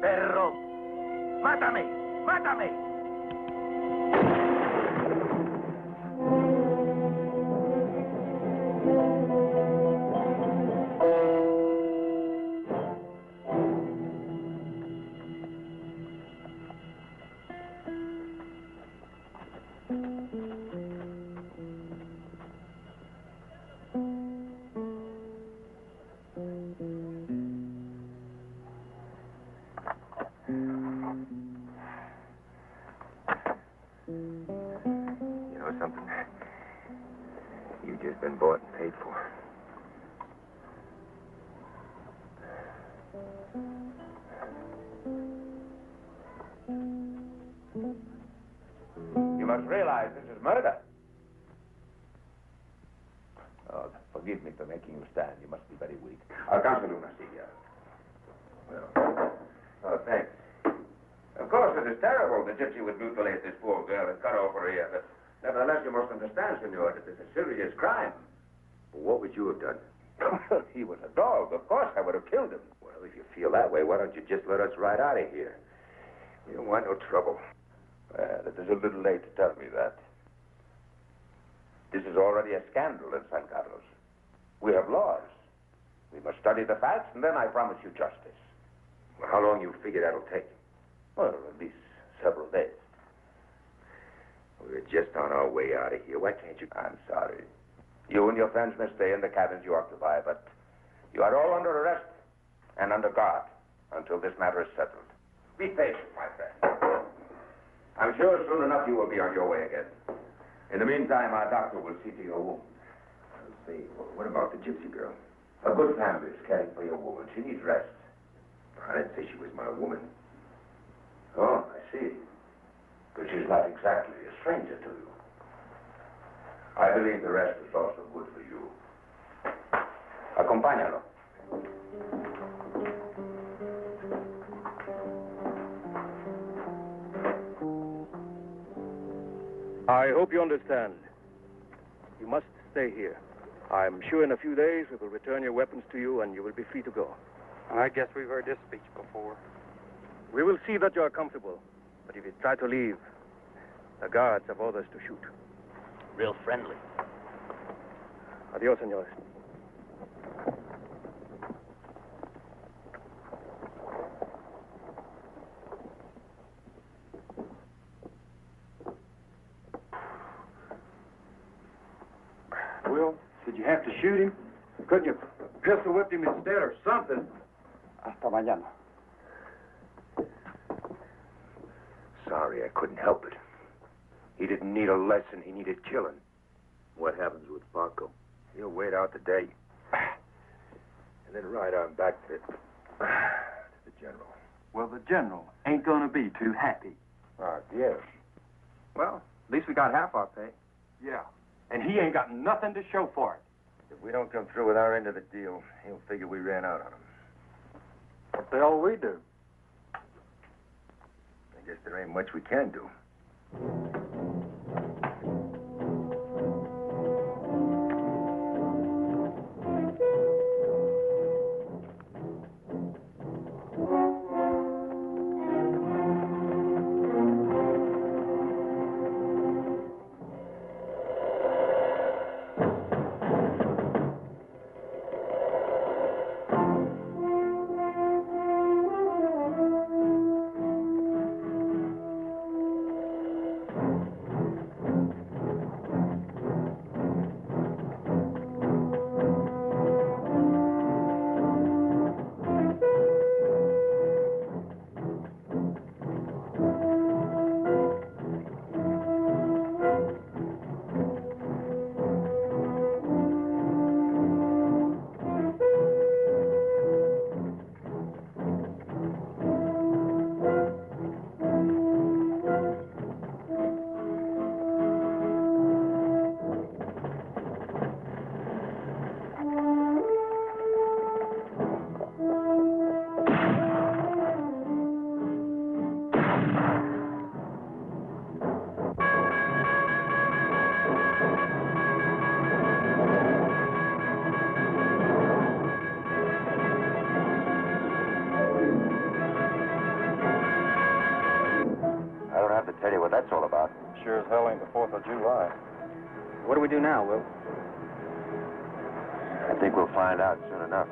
Perro! ¡Mátame! ¡Mátame! You know something? You've just been bought and paid for. You must realize this is murder. Oh, forgive me for making you stand. You must be very weak. I'll counsel you, Nastia. Well, oh, thanks. Of course, it is terrible the gypsy would mutilate this poor girl and cut off her ear, but nevertheless, you must understand, senor, that it's a serious crime. Well, what would you have done? He was a dog. Of course, I would have killed him. Well, if you feel that way, why don't you just let us ride out of here? You don't want no trouble. Well, it is a little late to tell me that. This is already a scandal in San Carlos. We have laws. We must study the facts, and then I promise you justice. Well, how long you figure that'll take? Well, at least several days. We're just on our way out of here. Why can't you... I'm sorry. You and your friends may stay in the cabins you occupy, but you are all under arrest and under guard until this matter is settled. Be patient, my friend. I'm sure soon enough you will be on your way again. In the meantime, our doctor will see to your wound. Let's see. What about the gypsy girl? A good family is caring for your woman. She needs rest. I didn't say she was my woman. Oh, I see. But she's not exactly a stranger to you. I believe the rest is also good for you. Acompáñalo. I hope you understand. You must stay here. I'm sure in a few days we will return your weapons to you and you will be free to go. I guess we've heard this speech before. We will see that you are comfortable. But if you try to leave, the guards have orders to shoot. Real friendly. Adios, senores. Will, did you have to shoot him? Couldn't you pistol whip him instead or something? Hasta mañana. Sorry, I couldn't help it. He didn't need a lesson. He needed killing. What happens with Paco? He'll wait out the day. And then ride on back to the general. Well, the general ain't gonna be too happy. Yes. Well, at least we got half our pay. Yeah. And he ain't got nothing to show for it. If we don't come through with our end of the deal, he'll figure we ran out on him. What the hell we do? I guess there ain't much we can do. sure as hell ain't the 4th of July. What do we do now, Will? I think we'll find out soon enough.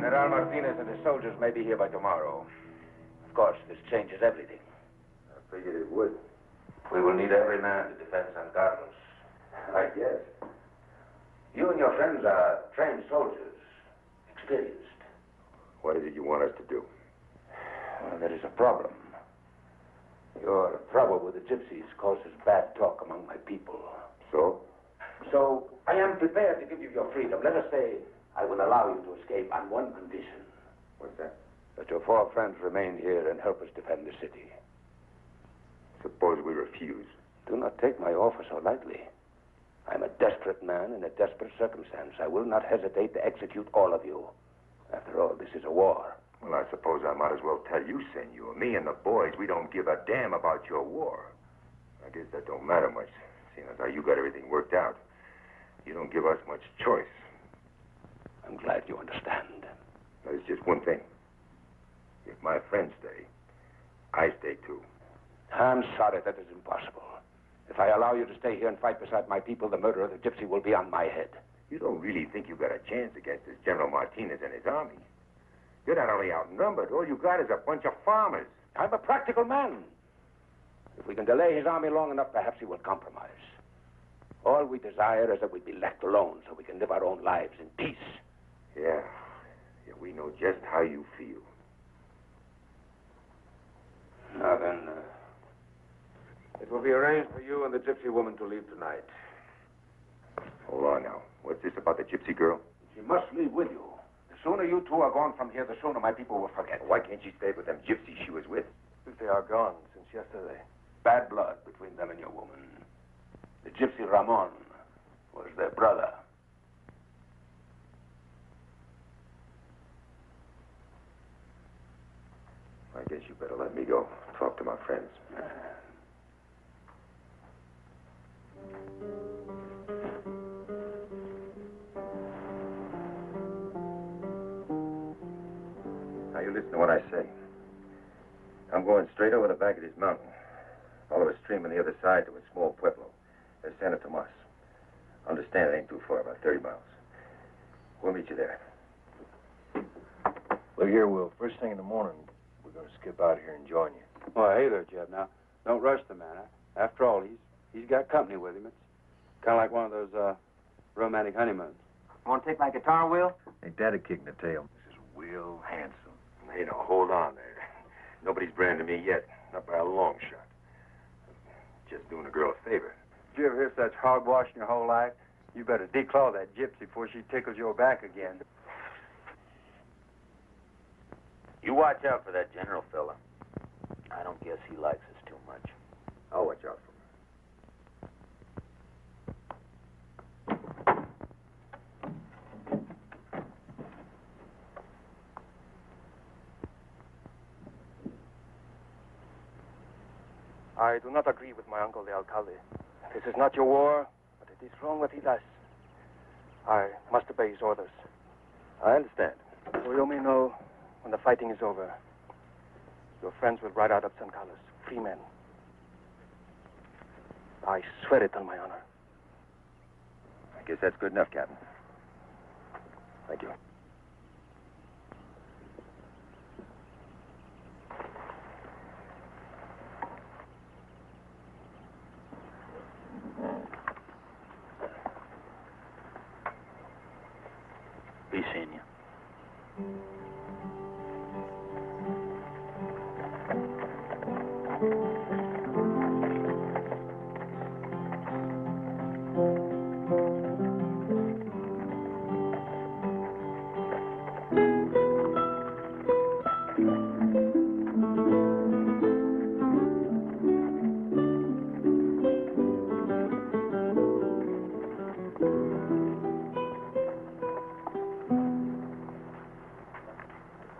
General Martinez and his soldiers may be here by tomorrow. Of course, this changes everything. I figured it would. We will need every man to defend San Carlos. I guess. You and your friends are trained soldiers, experienced. What is it you want us to do? Well, there is a problem. Your trouble with the gypsies causes bad talk among my people. So? So, I am prepared to give you your freedom. Let us say I will allow you to escape on one condition. What's that? That your 4 friends remain here and help us defend the city. Suppose we refuse. Do not take my offer so lightly. I'm a desperate man in a desperate circumstance. I will not hesitate to execute all of you. After all, this is a war. Well, I suppose I might as well tell you, senor. Me and the boys, we don't give a damn about your war. I guess that don't matter much, seeing as how you got everything worked out. You don't give us much choice. I'm glad you understand. There's just one thing. If my friends stay, I stay too. I'm sorry, that is impossible. If I allow you to stay here and fight beside my people, the murder of the gypsy will be on my head. You don't really think you got a chance against this General Martinez and his army? You're not only outnumbered, all you got is a bunch of farmers. I'm a practical man. If we can delay his army long enough, perhaps he will compromise. All we desire is that we be left alone so we can live our own lives in peace. Yeah, we know just how you feel. Now then, it will be arranged for you and the gypsy woman to leave tonight. Hold on now. What's this about the gypsy girl? She must leave with you. The sooner you two are gone from here, the sooner my people will forget. Why can't she stay with them gypsies she was with? They are gone since yesterday. Bad blood between them and your woman. The gypsy Ramon was their brother. I guess you better let me go. Talk to my friends. Now, you listen to what I say. I'm going straight over the back of this mountain. Follow a stream on the other side to a small pueblo. There's Santa Tomas. Understand it ain't too far, about 30 miles. We'll meet you there. Look here, Will. First thing in the morning, we're going to skip out here and join you. Oh, hey there, Jeb. Now, don't rush the man. After all, he's got company with him. It's kind of like one of those romantic honeymoons. Want to take my guitar, Will? Ain't that a kick in the tail? This is Will Hansen. Hey, now, hold on there. Nobody's branded me yet. Not by a long shot. Just doing a girl a favor. Did you ever hear such hogwash in your whole life? You better declaw that gypsy before she tickles your back again. You watch out for that general fella. I don't guess he likes us too much. I'll watch out for him. I do not agree with my uncle, the alcalde. This is not your war, but it is wrong what he does. I must obey his orders. I understand. So you may know when the fighting is over, your friends will ride out of San Carlos, free men. I swear it on my honor. I guess that's good enough, Captain. Thank you. Be seeing you.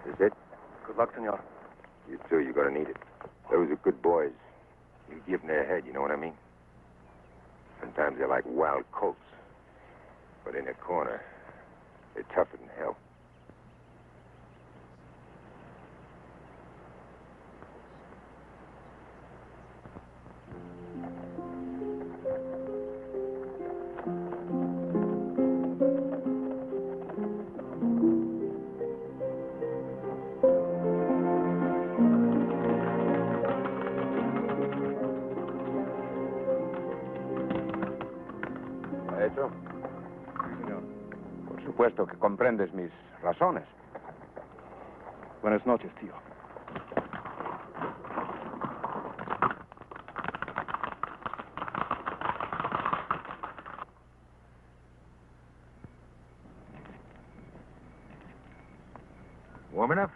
Is it? Good luck, senor. You too, you're gonna need it. Those are good boys. You give them their head, you know what I mean? Sometimes they're like wild colts. But in a corner, they're tougher than hell. muchacho? Señor. Por supuesto que comprendes mis razones. Buenas noches, tío. Warm enough?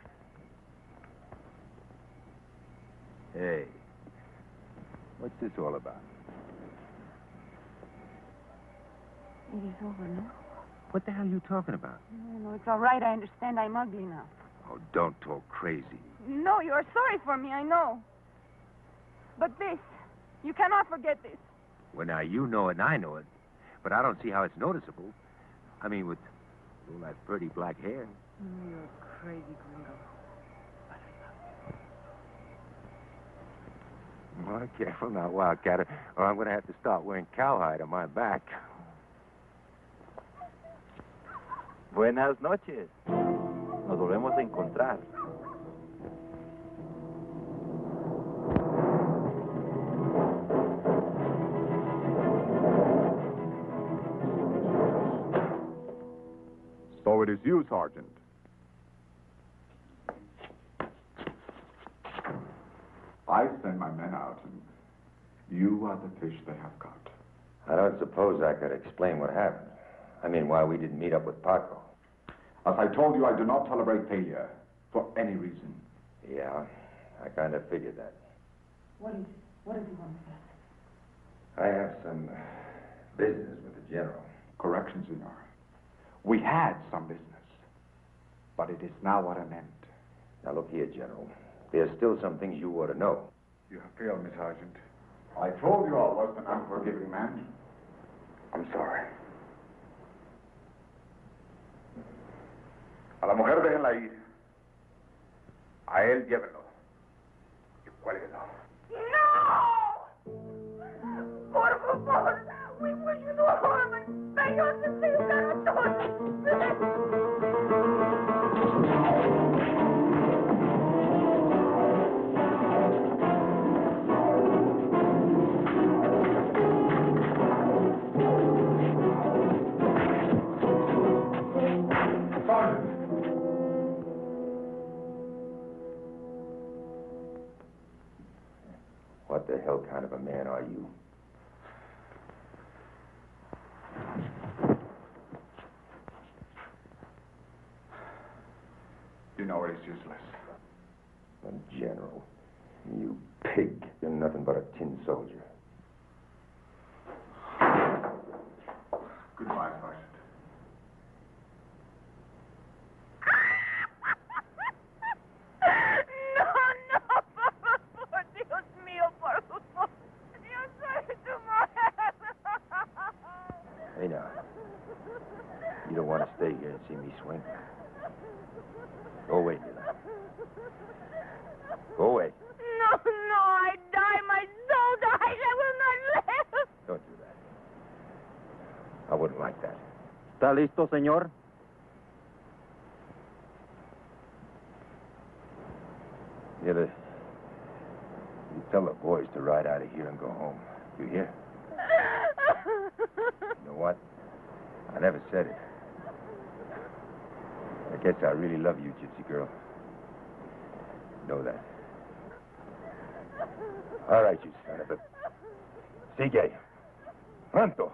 Hey, what's this all about? It is over, no? What the hell are you talking about? No, it's all right. I understand I'm ugly now. Oh, don't talk crazy. No, you are sorry for me, I know. But this, you cannot forget this. Well, now, you know it and I know it, but I don't see how it's noticeable. I mean, with all that pretty black hair. You're crazy, Gringo. Well, careful now, Wildcatter, or I'm going to have to start wearing cowhide on my back. Buenas noches. Nos volvemos a encontrar. So it is you, Sergeant. I send my men out, and you are the fish they have caught. I don't suppose I could explain what happened. I mean, why we didn't meet up with Paco. As I told you, I do not tolerate failure for any reason. Yeah, I kind of figured that. What is it? What does he want with us? I have some business with the general. Correction, senor. We had some business, but it is now at an end. Now, look here, General. There's still some things you ought to know. You have failed me, Sergeant. I told you I was an unforgiving man. I'm sorry. A la mujer déjenla ir. A él llévenlo. Y cuélguenlo. ¡No! Por favor, we wish you no harm, and may your sincere What the hell kind of a man are you? You know it is useless. A general. You pig. You're nothing but a tin soldier. Goodbye, Sergeant. Hey, now. You don't want to stay here and see me swing? Go away, Mila. Go away. No, I die. My soul dies. I will not live. Don't do that. I wouldn't like that. ¿Está listo, señor? You tell the boys to ride out of here and go home. You hear? You know what? I never said it. I guess I really love you, gypsy girl. Know that. All right, you son of a... Sigue. Pronto.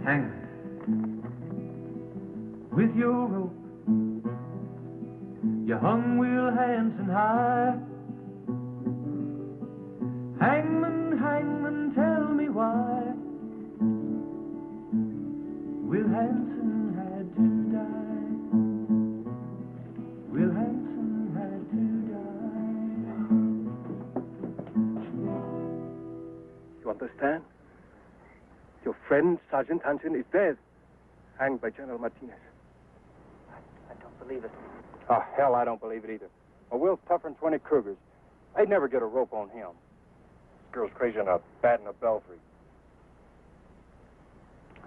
Hang with your rope. You hung Will Hansen high. Hangman, hangman, tell me why Will Hansen had to die. Will Hansen had to die. You understand? Your friend, Sergeant Hansen, is dead. hanged by General Martinez. I don't believe it. Oh, hell, I don't believe it either. Well, Will's tougher than 20 Krugers. They'd never get a rope on him. This girl's crazy on a bat in a belfry.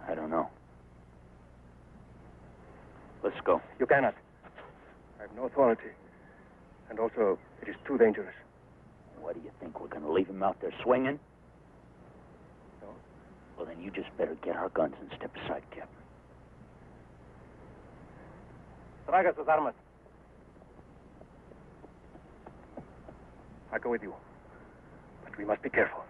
I don't know. Let's go. You cannot. I have no authority. And also, it is too dangerous. What do you think? We're going to leave him out there swinging? No. Well, then you just better get our guns and step aside, Captain. Traiga sus armas. I'll go with you. But we must be careful.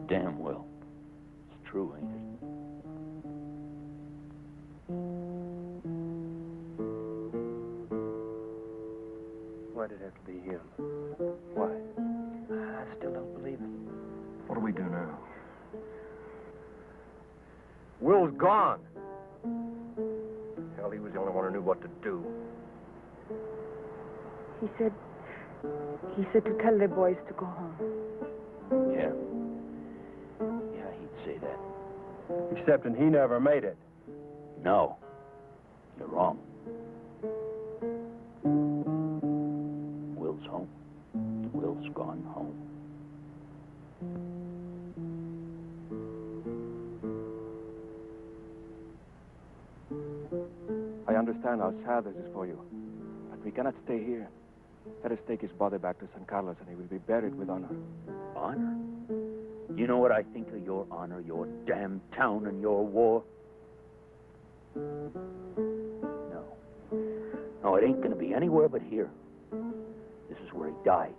Damn well. It's true, ain't it? Why did it have to be him? Why? I still don't believe it. What do we do now? Will's gone. Hell, he was the only one who knew what to do. He said to tell the boys to go home. Yeah. Yeah, he'd say that. Excepting he never made it. No. You're wrong. Will's home. Will's gone home. I understand how sad this is for you. But we cannot stay here. Let us take his body back to San Carlos and he will be buried with honor. Honor? You know what I think of your honor, your damn town, and your war? No. No, it ain't going to be anywhere but here. This is where he died.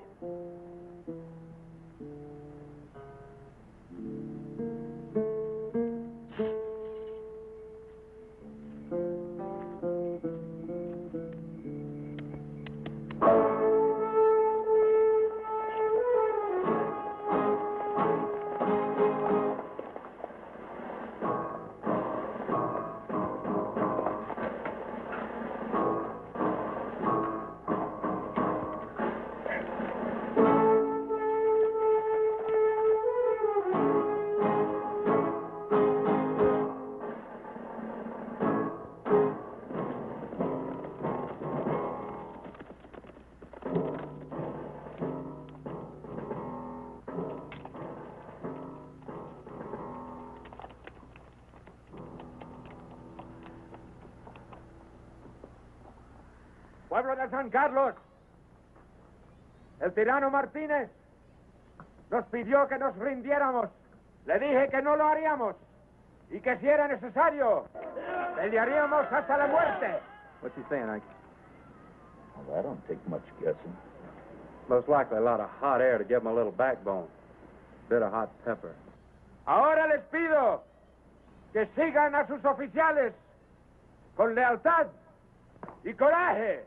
Pueblo de San Carlos, el tirano Martínez nos pidió que nos rindiéramos. Le dije que no lo haríamos y que si era necesario, pelearíamos hasta la muerte. What's he saying, Ike? Well, that don't take much guessing. Most likely a lot of hot air to give him a little backbone. Bit of hot pepper. Ahora les pido que sigan a sus oficiales con lealtad y coraje.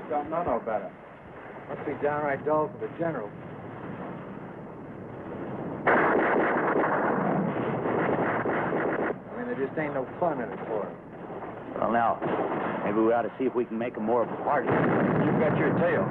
don't know no better. Must be downright dull for the general. I mean, there just ain't no fun in it for him. Well, now, maybe we ought to see if we can make him more of a party. You've got your tail.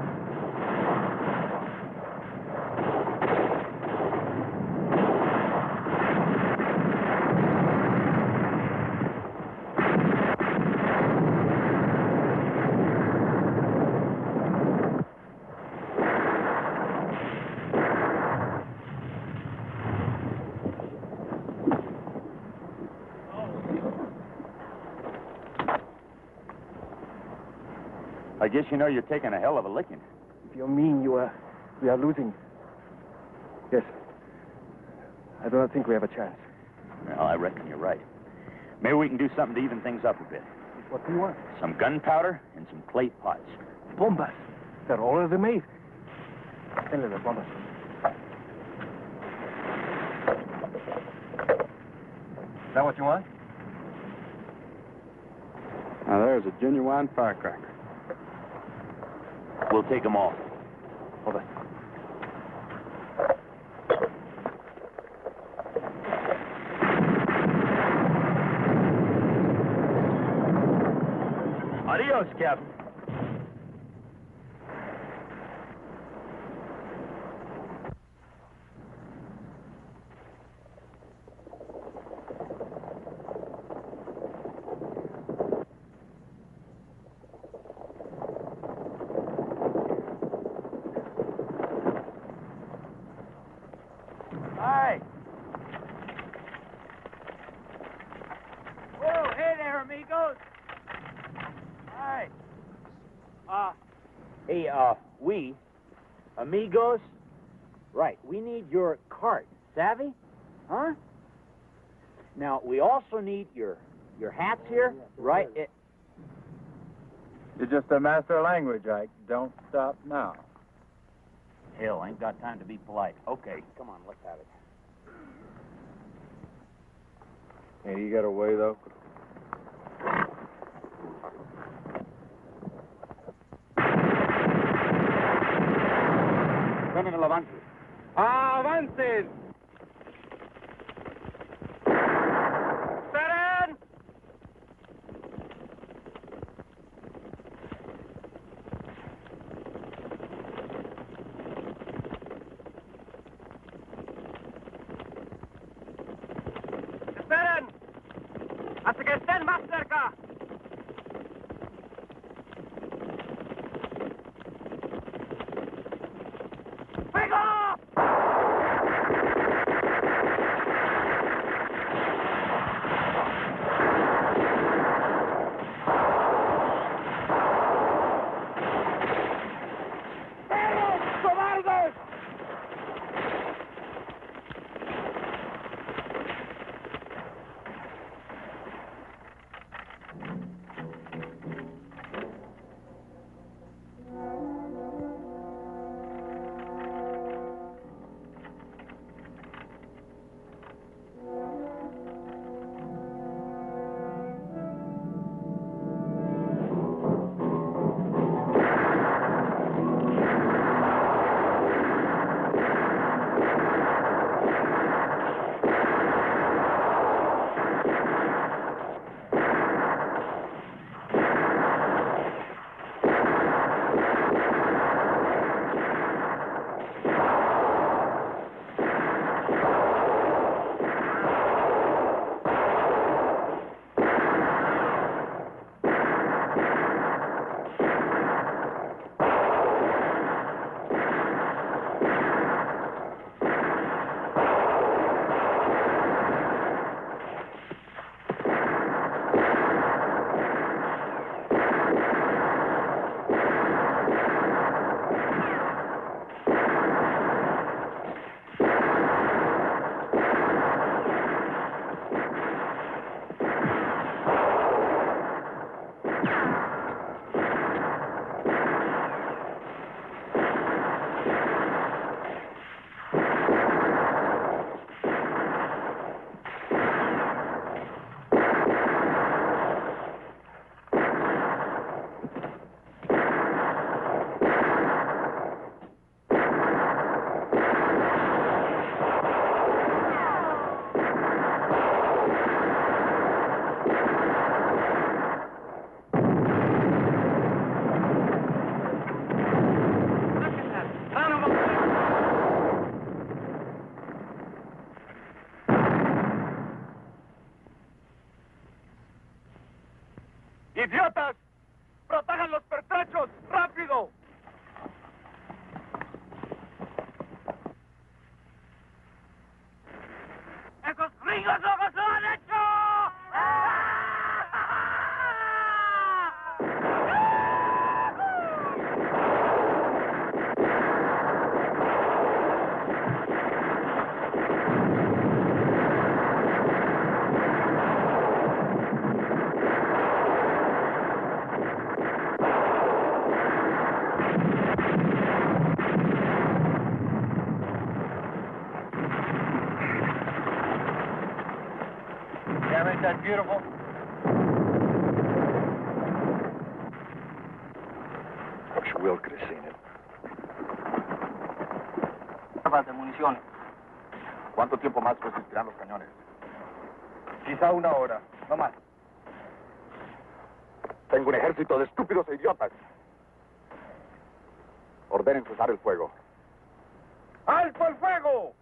I guess you know you're taking a hell of a licking. If you mean we are losing. Yes. I do not think we have a chance. Well, I reckon you're right. Maybe we can do something to even things up a bit. What do you want? Some gunpowder and some clay pots. Bombas. They're already made. Tell them the bombas. Is that what you want? Now, there's a genuine firecracker. We'll take them all. Hold on. Adios, Captain. Hi. Oh, hey there, amigos. Hi. Hey, we, amigos, right, we need your cart, savvy? Huh? Now, we also need your hats here, right? You're just a master of language, Ike. Don't stop now. Hell, ain't got time to be polite. Okay, come on, let's have it. Hey, you got away, though? Criminal avance. Avancen! Seren! Esperen! Hasta que estén más cerca. ¡Fuego! ¡Perros, cobardes! ¡Idiotas! ¡Protejan los pertrechos! ¡Rápido! ¡Esos gringos locos lo han hecho! Ain't that beautiful? Wish Will could have seen it. De municiones. ¿Cuánto tiempo más resistirán los cañones? Quizá una hora, no más. Tengo un ejército de estúpidos e idiotas. Ordenen cesar el fuego. ¡Alto el fuego!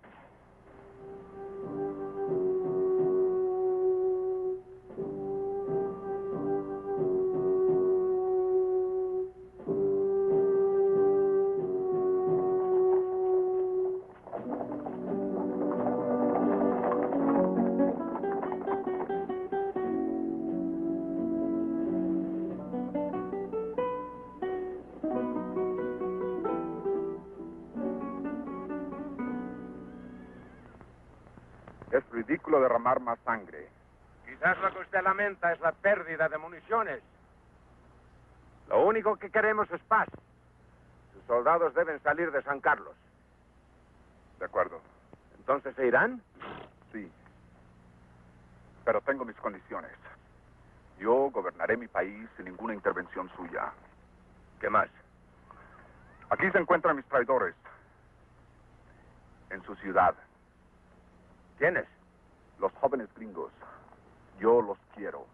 Es ridículo derramar más sangre. Quizás lo que usted lamenta es la pérdida de municiones. Lo único que queremos es paz. Sus soldados deben salir de San Carlos. De acuerdo. ¿Entonces se irán? Sí. Pero tengo mis condiciones. Yo gobernaré mi país sin ninguna intervención suya. ¿Qué más? Aquí se encuentran mis traidores. En su ciudad. ¿Quiénes? Los jóvenes gringos. Yo los quiero.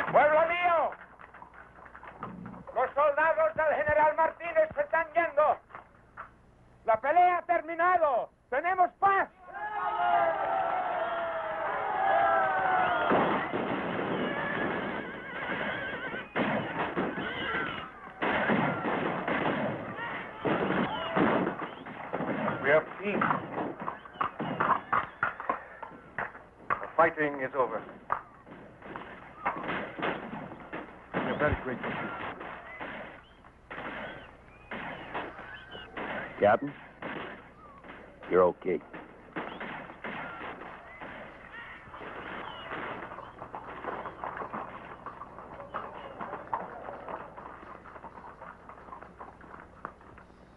¡Pueblo mío! Los soldados del general Martínez se están yendo. La pelea ha terminado. ¡Tenemos paz! We have peace. The fighting is over. We are very grateful to you. Captain, you're okay.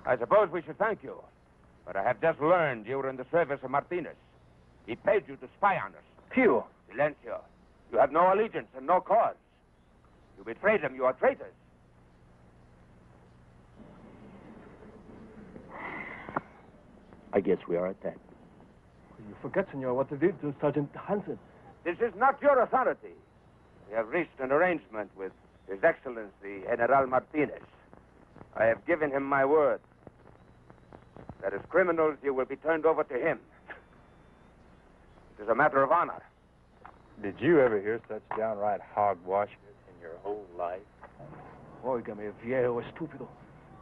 I suppose we should thank you. But I have just learned you were in the service of Martinez. He paid you to spy on us. Phew. Silencio. You have no allegiance and no cause. You betrayed him. You are traitors. I guess we are at that. You forget, senor, what they did to Sergeant Hansen. This is not your authority. We have reached an arrangement with His Excellency General Martinez. I have given him my word that as criminals you will be turned over to him. It is a matter of honor. Did you ever hear such downright hogwash in your whole life? Óigame, viejo estúpido.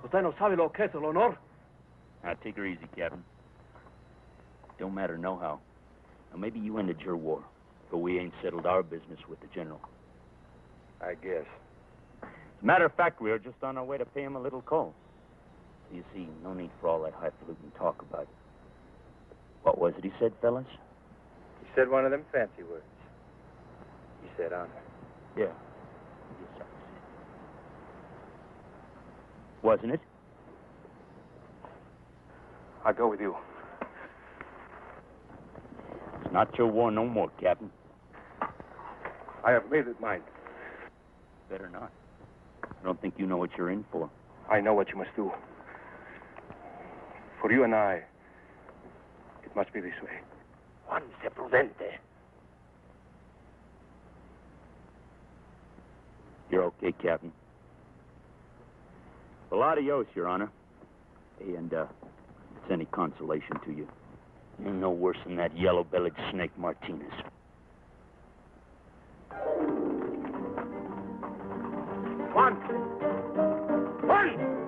Usted no sabe lo que es el honor. Now, take her easy, Captain. Don't matter no how. Now, maybe you ended your war, but we ain't settled our business with the general. I guess. As a matter of fact, we are just on our way to pay him a little call. You see, no need for all that highfalutin talk about What was it he said, fellas? He said one of them fancy words. He said honor. Yeah. Yes, that was it. Wasn't it? I'll go with you. It's not your war no more, Captain. I have made it mine. Better not. I don't think you know what you're in for. I know what you must do. For you and I, it must be this way. Juan se prudente. You're okay, Captain. Well, adios, Your Honor. Hey, and, if it's any consolation to you, you're no worse than that yellow-bellied snake Martinez. Juan! Juan!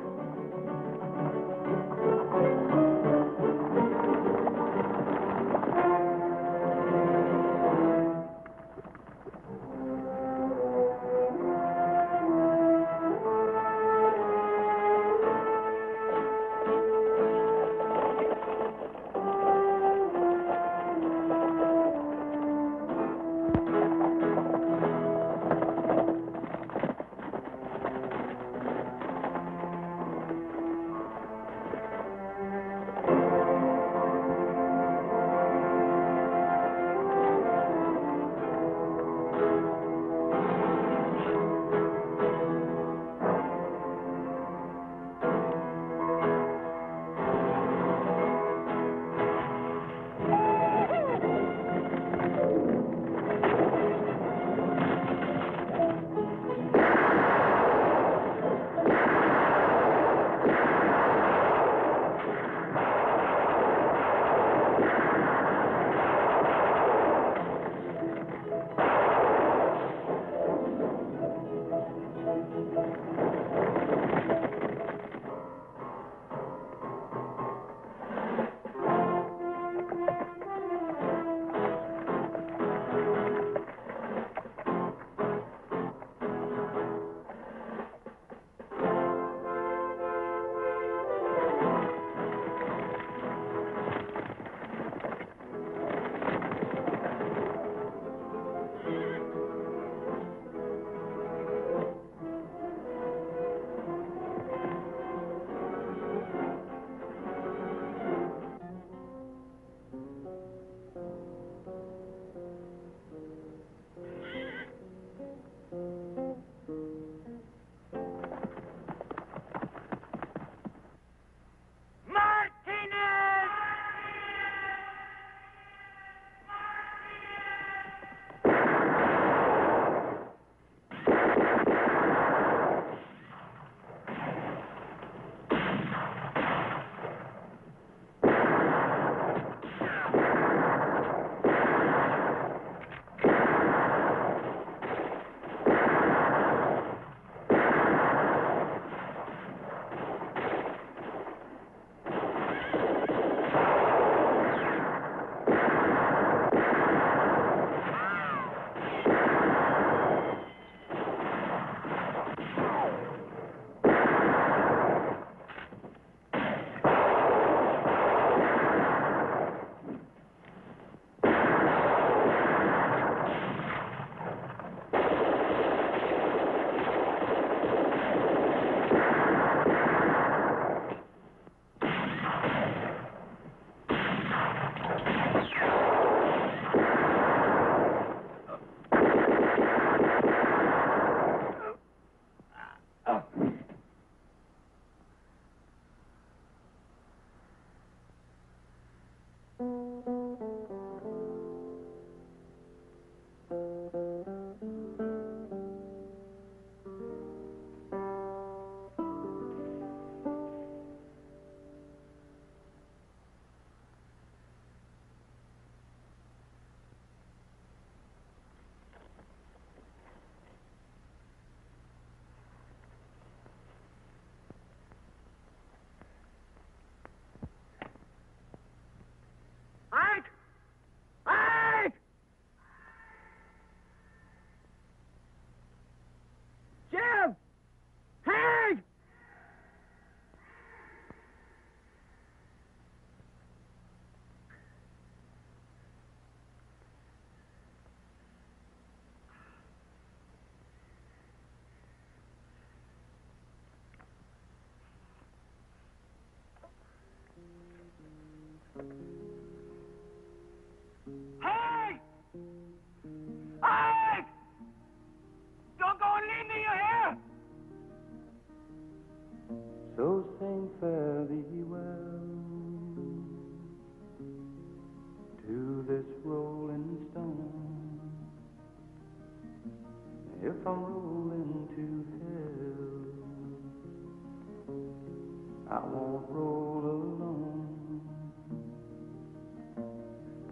I won't roll alone.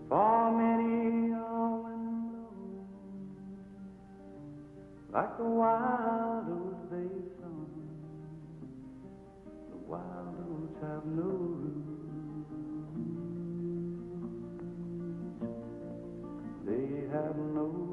For many a wind blows like the wild oats they sung. The wild oats have no roots. They have no